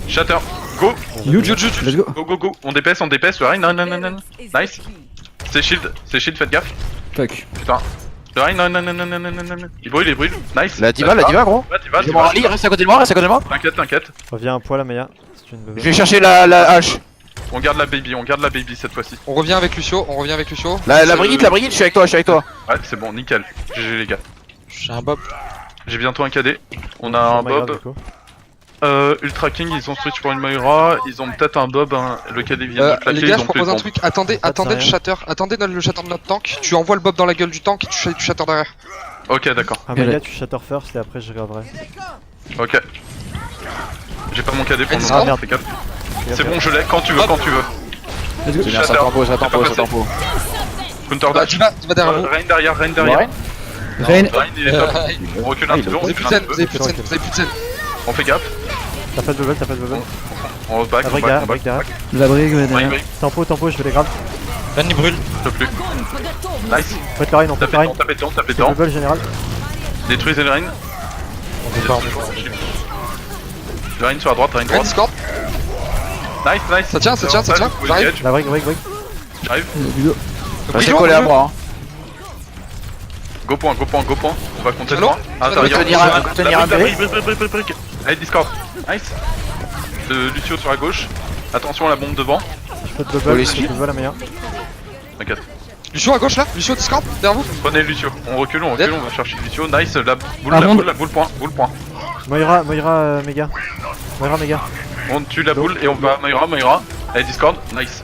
Shatter. Go. Huge, let's go. Go. On DPS, le Rain. Non. Nice. C'est shield, faites gaffe. Fuck. Putain. Le Rein, non. Il brûle. Nice. La diva, gros. Ouais, diva. Bon, Ali, reste à côté de moi, T'inquiète. Reviens un poil à Maya, si tu ne veux. Je vais chercher la hache. On garde la baby cette fois-ci. On revient avec Lucio. La brigade, je suis avec toi. Ouais, c'est bon, nickel. GG les gars. J'ai un bob. J'ai bientôt un KD. On a un Bob. Ultra King, ils ont switch pour une Moira. Ils ont peut-être un Bob. Le KD vient de claquer. Les gars, ils je ont plus propose de un bombe. truc. Attendez le shatter. Attendez le shatter de notre tank. Tu envoies le Bob dans la gueule du tank et tu shatter derrière. Ok, d'accord. Ah Maya, tu shatter first et après je regarderai. Ok. J'ai pas mon KD pour le Ah, moment. merde. fais gaffe. C'est bon, je l'ai quand tu veux. Let's go. Ça tempo. Counter Bah, dash. tu vas derrière vous. Rein derrière. Rein. Rein, il est top. On recule un petit peu. Vous avez plus de scène, vous avez plus de scène. On fait gaffe. T'as pas de bubble. On reback. La brique derrière, La brigue, ouais, Rein, derrière. brique. Tempo, je vais les grave. Ren il brûle. Je peux plus. Nice. Faites la reine, on fait la reine. Tapez C'est dedans. bubble général. Détruisez le Rein. On est pas Le Rein sur la droite, Rein Rein droite. Discord. Nice. Ça tient. J'arrive. La brique. J'arrive. Restez collé à moi. Go point. On va compter Allô 3. Tenir un B. Brique. Allez, Discord. Nice. Lucio sur la gauche. Attention à la bombe devant. Je fais de bubble à Maya. T'inquiète. Lucio à gauche là. Lucio Discord. Derrière vous. Prenez Lucio. On recule, on va chercher Lucio. Nice. La boule point. Moira méga. On tue la boule et on va Moira. Allez, Discord. Nice.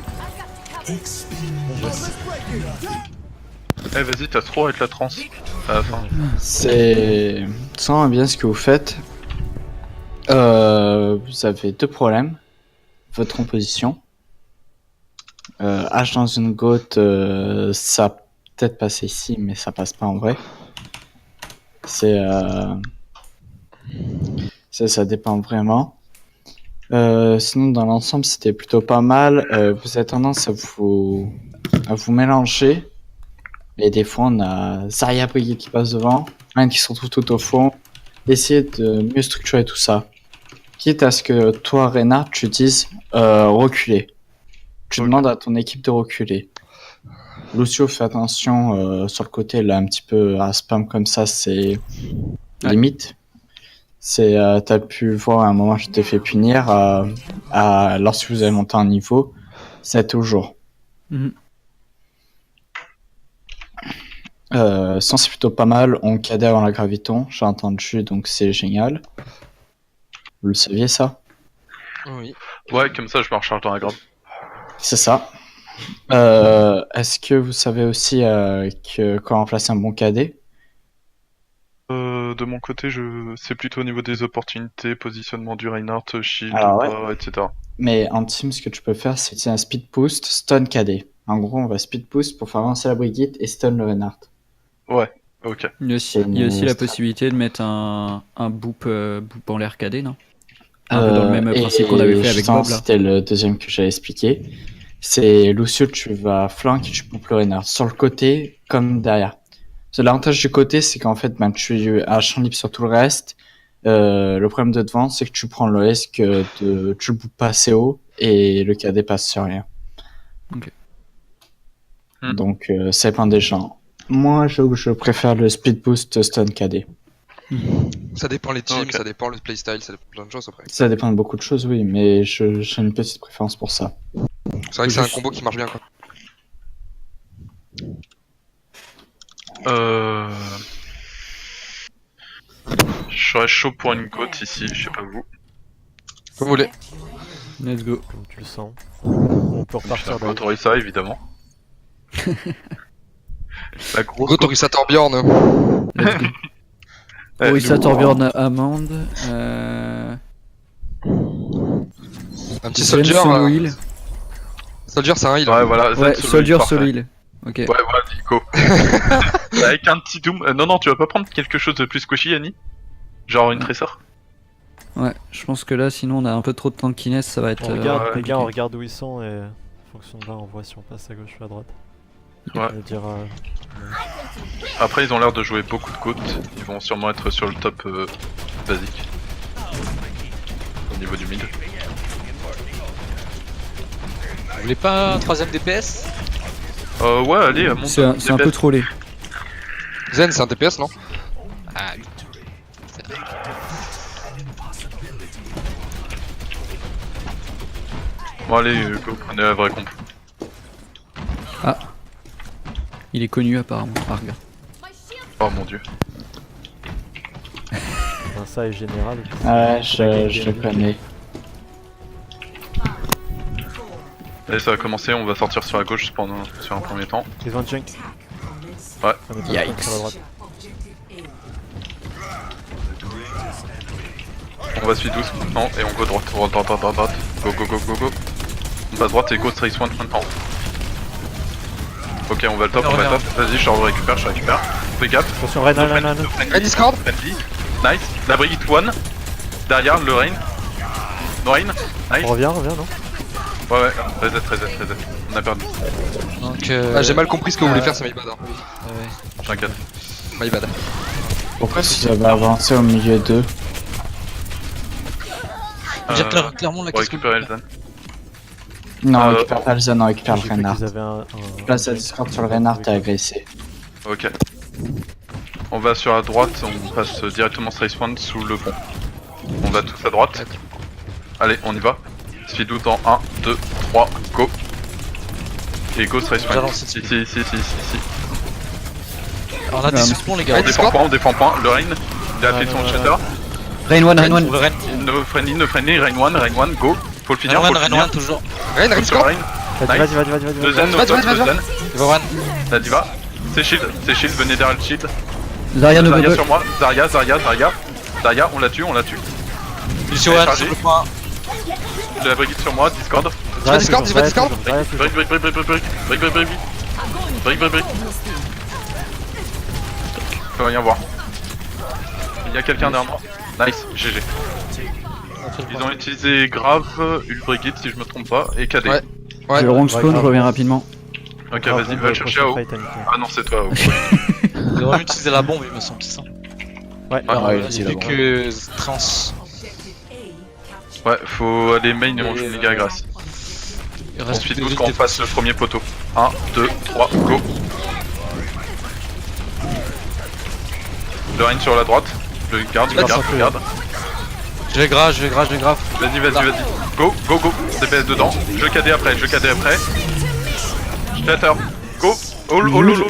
Eh, vas-y, t'as trop avec la transe. À la fin. C'est sans bien ce que vous faites. Vous avez deux problèmes. Votre composition. H dans une goutte, ça peut peut-être passer ici, mais ça passe pas en vrai. Ça dépend vraiment. Sinon, dans l'ensemble, c'était plutôt pas mal. Vous avez tendance à vous mélanger. Et des fois, on a Zarya Brigade qui passe devant, Rein qui se retrouve tout au fond. Essayez de mieux structurer tout ça. Quitte à ce que toi, Reinhardt, tu dises reculer. Tu demandes à ton équipe de reculer. Lucio, fais attention sur le côté, là, un petit peu à spam comme ça, c'est limite. T'as pu voir à un moment, je t'ai fait punir lorsque vous avez monté un niveau, c'est toujours. Sans c'est plutôt pas mal, on cadait avant la graviton, j'ai entendu, donc c'est génial. Vous le saviez ça? Oui. Ouais, comme ça je me recharge dans la grave. C'est ça. Est-ce que vous savez aussi comment remplacer un bon cadet? De mon côté, c'est plutôt au niveau des opportunités, positionnement du Reinhardt, shield, etc. Mais en team, ce que tu peux faire, c'est un speed boost, stun cadet. En gros, on va speed boost pour faire avancer la Brigitte et stun le Reinhardt. Ouais, ok. Il y a aussi la possibilité de mettre un boop en l'air cadet, non? Un peu dans le même principe qu'on avait fait avec Bob, là. C'était le deuxième que j'avais expliqué. C'est Lucio, tu vas flank et tu poupes le Reinhardt. Sur le côté, comme derrière. L'avantage du côté, c'est qu'en fait, tu as un champ libre sur tout le reste. Le problème de devant, c'est que tu prends le risque tu le boupes pas assez haut et le cadet passe sur rien. Ok. Donc, ça dépend des gens. Moi, je préfère le speed boost stun cadet. Ça dépend les teams, Ok. ça dépend le playstyle, ça dépend plein de choses après. Ça dépend de beaucoup de choses, oui, mais j'ai une petite préférence pour ça. C'est vrai que c'est un combo qui marche bien quoi. Je serais chaud pour une côte ici, je sais pas vous. Vous voulez. Let's go. Comme tu le sens. On peut Putain, repartir faut dans autoriser ça évidemment. La grosse Go Torissa Torbjorn. Let's go. Eh, Oui, ça nous- Torbjorn Amande. Un petit Soldier soldier. solo heal. Soldier c'est un heal. Ouais, voilà. Ouais, Zen Soldier parfait. solo heal. Ok. Ouais, voilà, Nico. Avec un petit doom. Non, tu vas pas prendre quelque chose de plus squishy, Annie? Genre une tressor? Ouais, je pense que là, sinon, on a un peu trop de temps de kinès, ça va être. On regarde, ouais, les gars, on compliqué. regarde où ils sont et en fonction de là, on voit si on passe à gauche ou à droite. Ouais. On va dire, Après, ils ont l'air de jouer beaucoup de côtes. Ils vont sûrement être sur le top basique. Au niveau du mid. Vous voulez pas un troisième DPS? Ouais, allez, monte. C'est un peu trollé. Zen, c'est un DPS, non? Ah, Bon allez, go, prenez la vraie comp. Il est connu apparemment. Ah, regarde. Oh mon dieu. Enfin, ça est général. Ouais, je le connais. Allez, ça va commencer, on va sortir sur la gauche sur un premier temps. Ils ont un junk. Ouais. Ça met pas Yikes. sur la droite. On va suivre doucement et on go droite. Droite. Go. On passe droite et go straight one maintenant. Ok, on va le top, on va le top. Vas-y, je récupère. Fais gaffe. Attention, Rein. Rein Discord. Friendly. Nice. La Brigitte one. Derrière le Rain. No Rain. Nice. On revient, non? Ouais. Reset. On a perdu. donc Ah, j'ai mal compris ce que vous voulez faire, c'est my bad. Hein. ouais. T'inquiète. My bad. Pourquoi si j'avais avancé au milieu d'eux? J'ai clairement la Pour question. récupérer le Zen. Non, on récupère pas le Zen, on récupère le J'ai cru Reinhardt. qu'ils avaient un... Place à Discord sur le Reinhardt, t'es agressé. Ok. On va sur la droite, on passe directement straight one sous le pont. On va tous à droite. Allez, on y va. Speed out dans 1, 2, 3, go. Et go straight one. J'avance Si. Alors on a des suspens les gars. On défend point. Le Rain, il a appuyé son shatter. Rain one. Le Ren. No friendly, Rain one, go. Faut le finir, Ren toujours. Rein Sur Discord. Rain. Vas-y. Le Zen, Vas-y. Il va Ren. La diva. C'est shield, venez derrière le shield. Zarya no Zarya bubble. sur moi. Zarya, on la tue. Lucio Elle est Ren chargée. sur le point. J'ai la Brigitte sur moi, Discord. Tu vas Discord. Brick. Faut rien voir. Il y a quelqu'un derrière moi. Nice, GG. Ils ont utilisé grave, une Brigitte si je me trompe pas, et KD. Ouais. Je le wrong spawn, je reviens rapidement. Ok, vas-y, va le chercher à haut. Ah non, c'est toi. haut. Ils auraient utilisé la bombe, il me semble, c'est ça. Ouais, Alors, ouais, là, c'est il la fait bombe. que trans. Ouais, faut aller main et on joue méga grâce. Il On reste speed plus 12 de quand on passe le premier poteau. 1, 2, 3, go. Le Rain sur la droite. Je le garde. Je vais grave. Vas-y. Go. DPS dedans. Je KD après. Shatter. Go.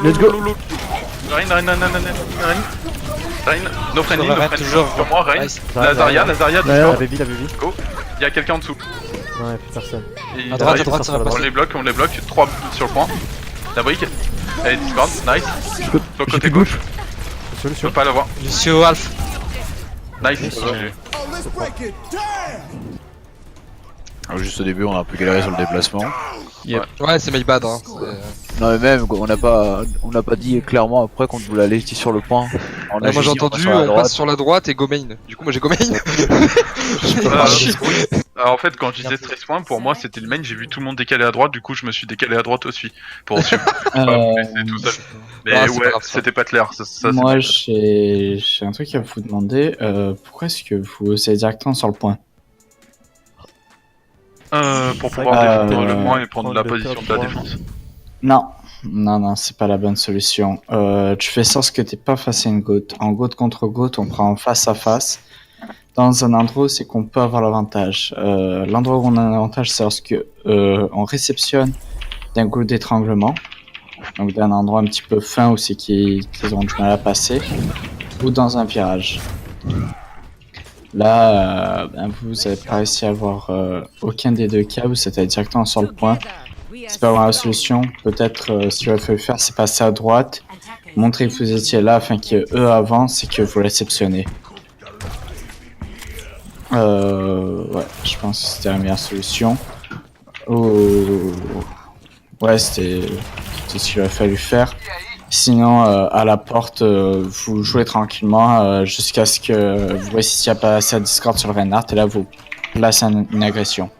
Let's go. Rain. No friendly. toujours. Sur moi, Rain. Nice. La Zarya, La Discord. baby. Go. Il y a quelqu'un en dessous. Non, y'a plus personne. Et À droite, Rain. ça va On passer. les bloque. 3 sur le point. La brique. Elle est Discord. Nice. Sur le J'ai côté plus de gauche. Je Solution. peux pas l'avoir. Lucio Alf. Nice. Alors, juste au début, on a un peu galéré sur le déplacement. Ouais, c'est my bad. Hein. Non, mais même, on n'a pas dit clairement après qu'on voulait aller sur le point. On a Moi j'ai juste dit, entendu, passe sur la on droite. passe sur la droite et go main. Du coup, moi j'ai go main. Alors, en fait, quand je disais stress point, pour moi c'était le main, j'ai vu tout le monde décaler à droite, du coup je me suis décalé à droite aussi. Pour suivre. Mais c'est tout seul. Mais Ah, c'est pas ouais, grave, ça. c'était pas clair. Ça, Moi, c'est j'ai un truc à vous demander. Pourquoi est-ce que vous êtes directement sur le point? pour C'est vrai pouvoir que, défendre le moins et prendre prendre la le position top de la trois. défense. Non, c'est pas la bonne solution. Tu fais ça parce que t'es pas face à une goat. En goat contre goat, on prend face à face. Dans un endroit où c'est qu'on peut avoir l'avantage. L'endroit où on a un avantage, c'est lorsque on réceptionne d'un goût d'étranglement. Donc d'un endroit un petit peu fin où c'est qu'ils auront du mal à passer. Ou dans un virage. Là, vous n'avez pas réussi à avoir aucun des deux cas où c'était directement sur le point. C'est pas vraiment la solution. Peut-être ce qu'il aurait fallu faire, c'est passer à droite, montrer que vous étiez là afin qu'eux avancent et que vous réceptionnez. Ouais, je pense que c'était la meilleure solution. Ouais, c'était ce qu'il aurait fallu faire. Sinon, à la porte, vous jouez tranquillement jusqu'à ce que vous réussissiez à passer à Discord sur le Reinhardt et là vous placez une agression.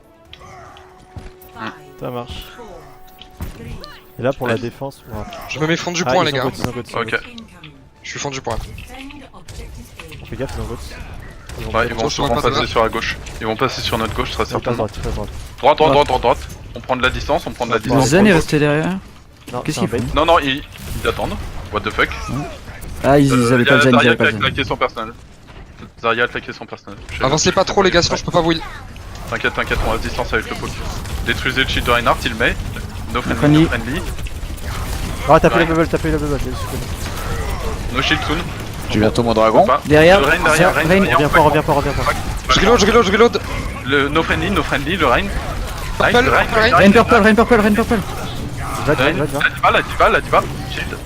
Ça marche. Et là, pour la défense, ouais. Je me mets fond du point, les ils ont gars. goat, ils ont goat, ils ont Ok. goat. Je suis fond du point. Fais gaffe, ils ont goat. Ils ont Ouais, goat. ils vont sûrement passer sur la gauche. Ils vont passer sur notre gauche très Passe certainement. droite, passe droite. Droite. On prend de la distance, Le Zen est resté derrière. Non, Qu'est-ce c'est un qu'ils bait. font? Non, ils attendent. What the fuck. Ah, ils avaient pas de gêne, ils Zarya avaient pas qui a de gêne. claqué son personnel. Zarya a claqué son personnel. Avancez pas trop les gars, sinon je peux pas vous heal. T'inquiète, t'inquiète, on reste distance avec le poke. Détruisez le shield de Reinhardt, il le met. No friendly, Friendly. no friendly. Ah, tapez Ouais. la bubble, tapez la bubble. No shield soon. J'ai bientôt mon dragon. Pas. Derrière, Le Rein derrière, Rein Rein. derrière. Reviens pas, reviens pas, reviens pas. Je reload. Le no friendly, le Rein. Nice, Purple, le Rein, Purple, Rain purple, Rain purple, Rain purple. Va, Rein. va. La diva. Shield.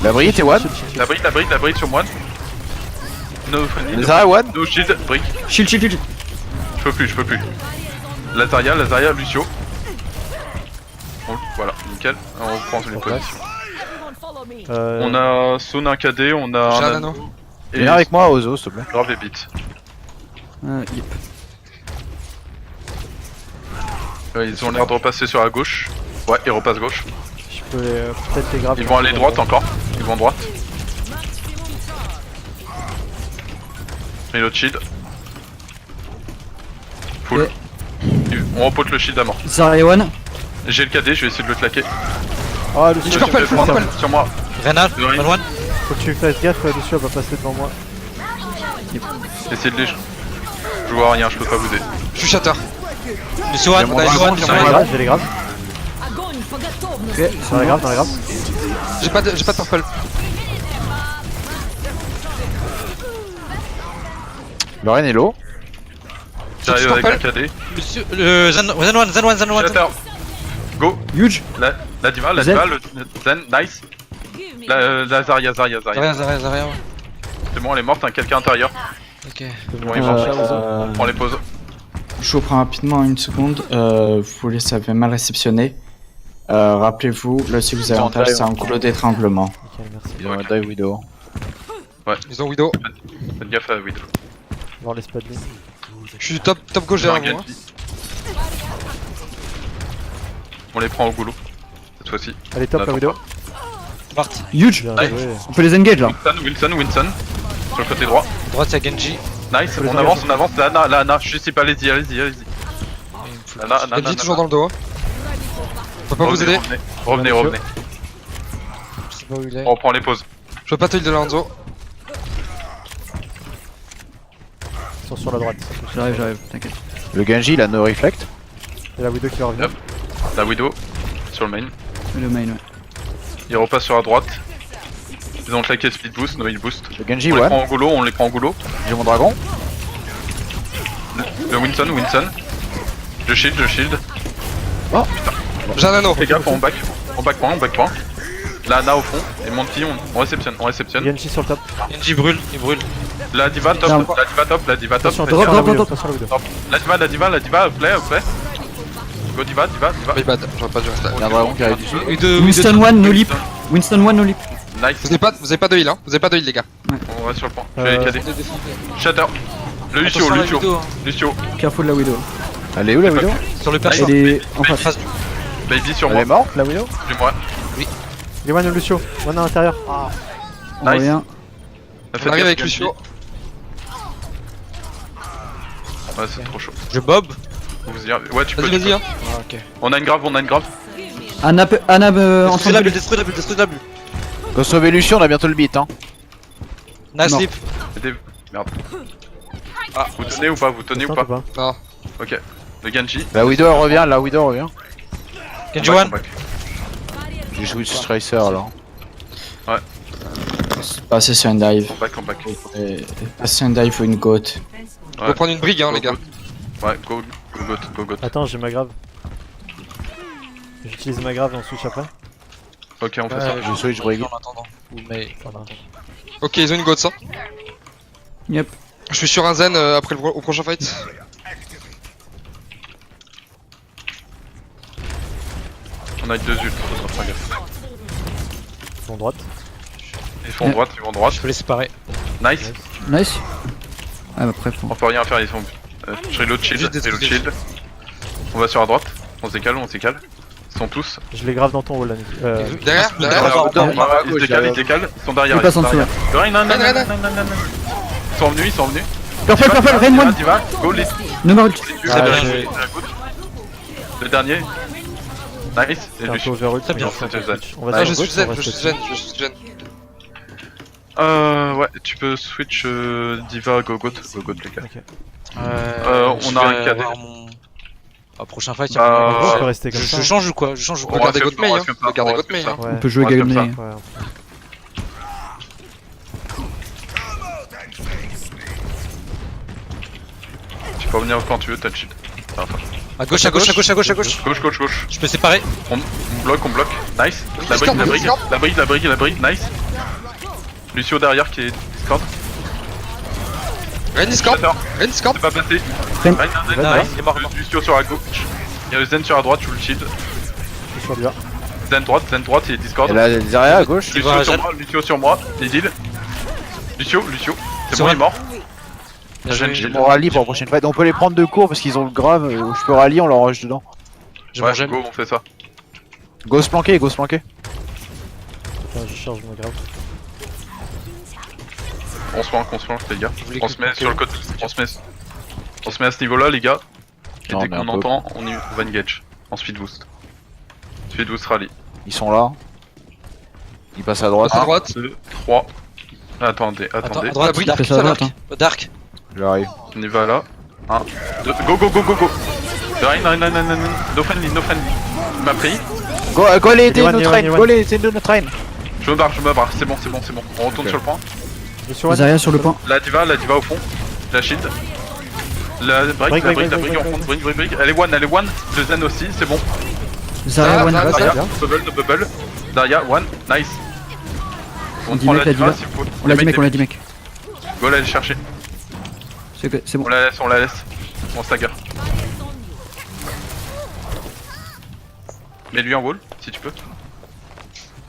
La brille, t'es one. La bride sur moi. No friendly. Zarya one. No shield, brick. Shield. Je peux plus. La Zarya, Lucio. Bon, voilà, nickel. On prend les Sur place. positions. On a Son un KD, on a J'ai un un anneau. et Viens avec moi, Ozo, s'il te plaît. grave et beat. Yep. Ils ont l'air de repasser sur la gauche. Ouais, ils repassent gauche. Je peux peut-être les graves. Ils vont aller droite encore. Ils vont droite. Et l'autre shield. Full. On repote le shield à mort. Zarya one. J'ai le KD, je vais essayer de le claquer. Ah, Lucio, Purple, Purple. Sur moi. Reynald, Le Rein. one. faut que tu fasses gaffe, Lucio va passer devant moi. Essayez de les. Je vois rien, je peux pas vous aider. Je suis shatter. Lucio one, mon Lucio dragon, one, j'ai Dans mon les Lucio one. graves, j'ai les graves. Ok, Dans les graves, dans les graves. J'ai pas de purple. Le Rein est low. J'arrive avec un Purple. KD. Lucio, Zen one. Shatter. Go. Huge. La diva, le Zen, nice. La Zarya. Zarya. C'est bon, elle est morte, hein, quelqu'un intérieur. Ok. Bon, il marche. Euh, On prend les pauses. Je vous prends rapidement une seconde. Vous les avez mal réceptionnés. Rappelez-vous, le si vous avez Ils ont avantage, taille, c'est un goulot d'étranglement. Nickel, merci. Ils ont un dive widow. Ils ont Widow. Faites gaffe à Widow. Voir les spadlings. Je suis top gauche J'ai un derrière vous. Genji. On les prend au goulot. Cette fois-ci. Allez, top la Attends. vidéo. Marthe. Huge. Bien Allez. joué. On peut les engage là. Wilson. Sur le côté droit. Droite, il y a Genji. Nice, les on engager. avance. La Ana. Je sais pas, allez-y. Genji toujours dans le dos. Je peux pas vous aider. Revenez. Je sais pas où il est. On reprend les pauses. Je peux pas te heal de Lorenzo. Ils sont sur la droite. J'arrive, t'inquiète. Le Genji, il a no reflect. Et la Widow qui va revenir. Yep. La Widow. Sur le main. Le main, ouais. Il repasse sur la droite. Ils ont claqué speed boost, no heal boost. Le Genji, On les one. prend en goulot. J'ai mon dragon. Le Winston. Je shield. J'ai un anneau. Les gars, on back point. La Ana au fond. Et Monty, on réceptionne. Genji sur le top. Genji brûle, il brûle. La diva top. Attention, Drop, attention à la drop, Widow, drop. attention à la Widow. La diva, play. Go diva. My bad, j'aurais pas dû rester Il y a là. un dragon qui arrive dessus. Winston one, no lip. Winston one, no lip. Nice. Vous avez pas de heal, hein. Vous avez pas de heal, les gars. On reste sur le point. Je vais les cader. Shatter. Le Lucio. Attention à la Widow, hein. Lucio. Careful la widow. Elle est où la Widow? Sur le perso. Elle est en face. Baby sur Elle moi. est morte la Widow? J'ai moi. Il est one Lucio. One à l'intérieur. Ah. On revient. On arrive avec Lucio. Ouais, c'est trop chaud. Je bob. Vous y arrivez. Ouais, tu peux. Vas-y, hein. Ah, ok. On a une grave. Anna en train de Détruis la bulle. Faut sauver Lucio, on a bientôt le beat, hein. Nice Non. slip. Aidez. Merde. Ah, vous tenez ou pas Pas. Non. Ok. Le Genji. La Widow revient. Genji On back, one. on back. J'ai joué sur Tracer alors. Passez sur une dive. On back. Passez sur une dive ou une goat. On peut prendre une brigue, hein, les gars. Ouais, go. Attends, j'ai ma grave. J'utilise ma grave et on switch après. Ok, on fait ça. Je switch Brigade. En attendant. Ou mais en attendant. Ok, ils ont une goat, ça. Yep. Je suis sur un zen après au prochain fight. On a 2 ults, faudra faire gaffe. Ils sont droite. Ils vont droite. Je peux les séparer. Nice. Nice. Ah bah après faut. On peut rien faire, ils sont. J'ai l'autre shield. Juste des J'ai l'autre trucs. shield. On va sur la droite. On se décale. Ils sont tous. Je les grave dans ton wall, là. Derrière. Ils se décalent. Ils sont derrière. Il passe en dessous là. Non. Rein. Ils sont venus. Purple, rain one. Diva, go list. No more ult. Très bien j'ai- joué. Le dernier. Nice. Et C'est un lui. peu over ult. Très bien. mais on C'est switch. On Ah, va je sur suis zen, on je reste suis zen. Ouais, tu peux switch Diva Gogot, Gogot les gars. Ok. On a un KD. Prochain fight, Bah, En gros, je peux je rester comme ça. je change ou quoi? Je change ou On quoi? va Regardez faire votre main, ça, hein. on va faire Regardez ça, votre on va main, faire hein. Ouais. On peut jouer Ouais, Game comme Day. Ouais, Tu peux revenir quand tu veux, t'as le shield. À gauche, à gauche, à gauche, à gauche, à gauche. Gauche, gauche, gauche. Je peux séparer. On bloque, nice. La Discord, brique, Discord. la brique, nice. Lucio derrière qui est Discord. Ren Discord. Shatter, Ren Discord. c'est pas passé. Ren. Nice, il est mort. Lucio sur la gauche. Il y a le Zen sur la droite, sous le shield. je suis sur lui là. Zen droite, il est Discord. Et là, Zarya à gauche. Lucio sur moi, Lidl. Lucio, c'est Sur bon, un. il est mort. Bien J'ai joué. J'ai mon rallye pour la prochaine fight. On peut les prendre de court parce qu'ils ont le grave. Je peux rallye, on leur rush dedans. Je Ouais, mange go, on fait ça. Go se planquer, go se planquer. Attends, je charge mon grave. On se flanque, les gars. Je voulais On que se met tu sur le côté. On se met à ce niveau-là, les gars. Et Non, dès mais qu'on un peu. entend, on va engage. En speed boost. Speed boost rallye. Ils sont là. Ils passent à droite. À droite. 2, 3. Attendez. Attends, à droite, brique, Dark, fais ça à droite, Dark. J'arrive. On y va là. 1, 2, go. Rein. No friendly. Il m'a pris. Go les aider Anyone, notre train. anyone. Go les aider notre train. Je me barre. C'est bon. On retourne Ok. sur le point. Je suis one. Zarya sur le point. La diva au fond. La shield. La brique en fond. Brique. Elle est one. Le zen aussi, c'est bon. Zarya one. Ah, Daria, bien. bubble. Daria, one. Nice. On dit prend mec, la la diva diva. s'il faut. On l'a Les dit mecs, mec, on l'a dit mec. Go la chercher. C'est bon. On la laisse. On stagger. Mets-lui en wall, si tu peux.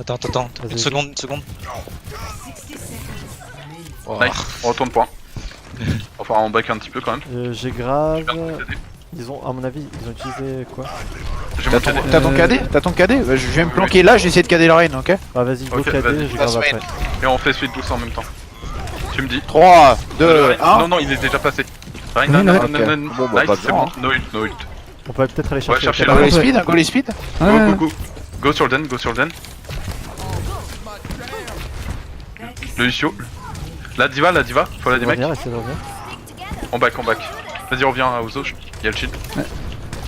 Attends. Vas-y. Une seconde. Oh. Nice. On retourne point. Enfin, on back un petit peu quand même. J'ai grave. Je viens de t'aider. Ils ont, à mon avis, ils ont utilisé quoi? J'ai mon KD. T'as ton KD? T'as ton KD? Je vais me planquer là, je vais essayer de KD la reine, ok? Ah, vas-y, go Ok, KD, vas-y. j'ai grave après. Et on fait suite douce en même temps. Tu me dis. 3, 2, 1. Non, il est déjà passé. Ouais, Non, ouais. Bon, bah, nice, pas c'est bon. besoin, No ult. On peut peut-être aller Ouais, chercher. chercher le là. Go cadavre. les speed, go les speed. Ouais. Go sur le den. Le Lucio. La diva, faut la démec. Revenir, essayer de revenir. On back. Vas-y, reviens à Ozo, il y a le shield.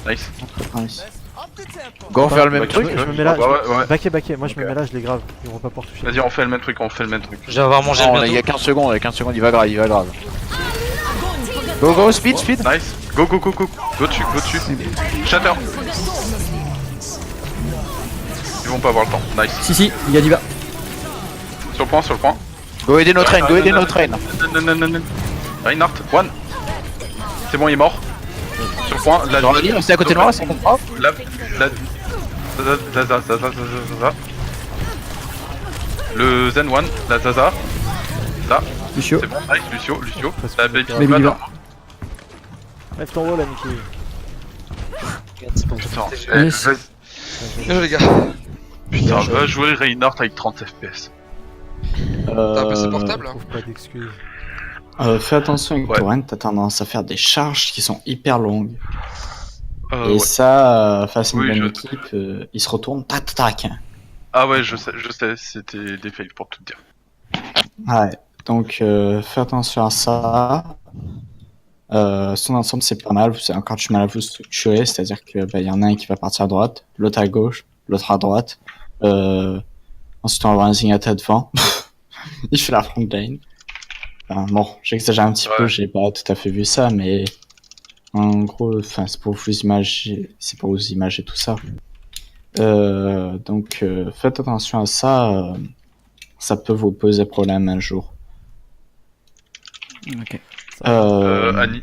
Nice. Nice. Go on fait le même Back. truc. Je me mets là. Ouais. Backé. Moi, je me Ok. mets là, je les grave. Ils vont pas pouvoir toucher. Vas-y, on fait le même truc. Je vais avoir mangé Non, il y bientôt. a 15 secondes, il va grave. Go, speed. Nice. Go. Go dessus. Shatter. Ils vont pas avoir le temps. Nice. Si, il y a diva. Sur le point. Go aider notre train, Non. Reinhardt, one. C'est bon, il est mort. Sur le point, la Dans la ligne, c'est à côté de moi, c'est comprend. La. Zaza. Le Zen one, la Zaza. Ça, Lucio. c'est bon, nice, Lucio. Presque La d'accord. Baby Baby Diva. Diva. Lève ton wall, Aniki. Putain, Nice. Bien joué, les gars. putain, va jouer Reinhardt avec 30 FPS. T'as un PC portable, Je hein? trouve pas d'excuses. Fais attention avec Ouais. Torrent, t'as tendance à faire des charges qui sont hyper longues. Et Ouais. ça, face à une Oui, bonne je- équipe, il se retourne, tac. Ah ouais, je sais, c'était des fails pour tout dire. Ouais, donc fais attention à ça. Son ensemble c'est pas mal, c'est encore du mal à vous structurer, c'est-à-dire que y en a un qui va partir à droite, l'autre à gauche, l'autre à droite. Ensuite on va avoir un Zenyatta devant. Il fait la front lane. Enfin, bon, j'exagère un petit peu, Ouais. j'ai pas tout à fait vu ça, mais en gros, enfin c'est pour vous imager tout ça. Donc faites attention à ça, ça peut vous poser problème un jour. Ok. Annie,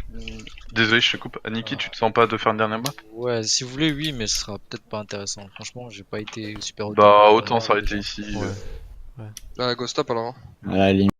désolé, je te coupe. Aniki, tu te sens pas de faire une dernière map? Ouais, si vous voulez, oui, mais ce sera peut-être pas intéressant. Franchement, j'ai pas été super Bah, autant ça aurait été ici. Ouais. Bah, go stop alors. À la limite.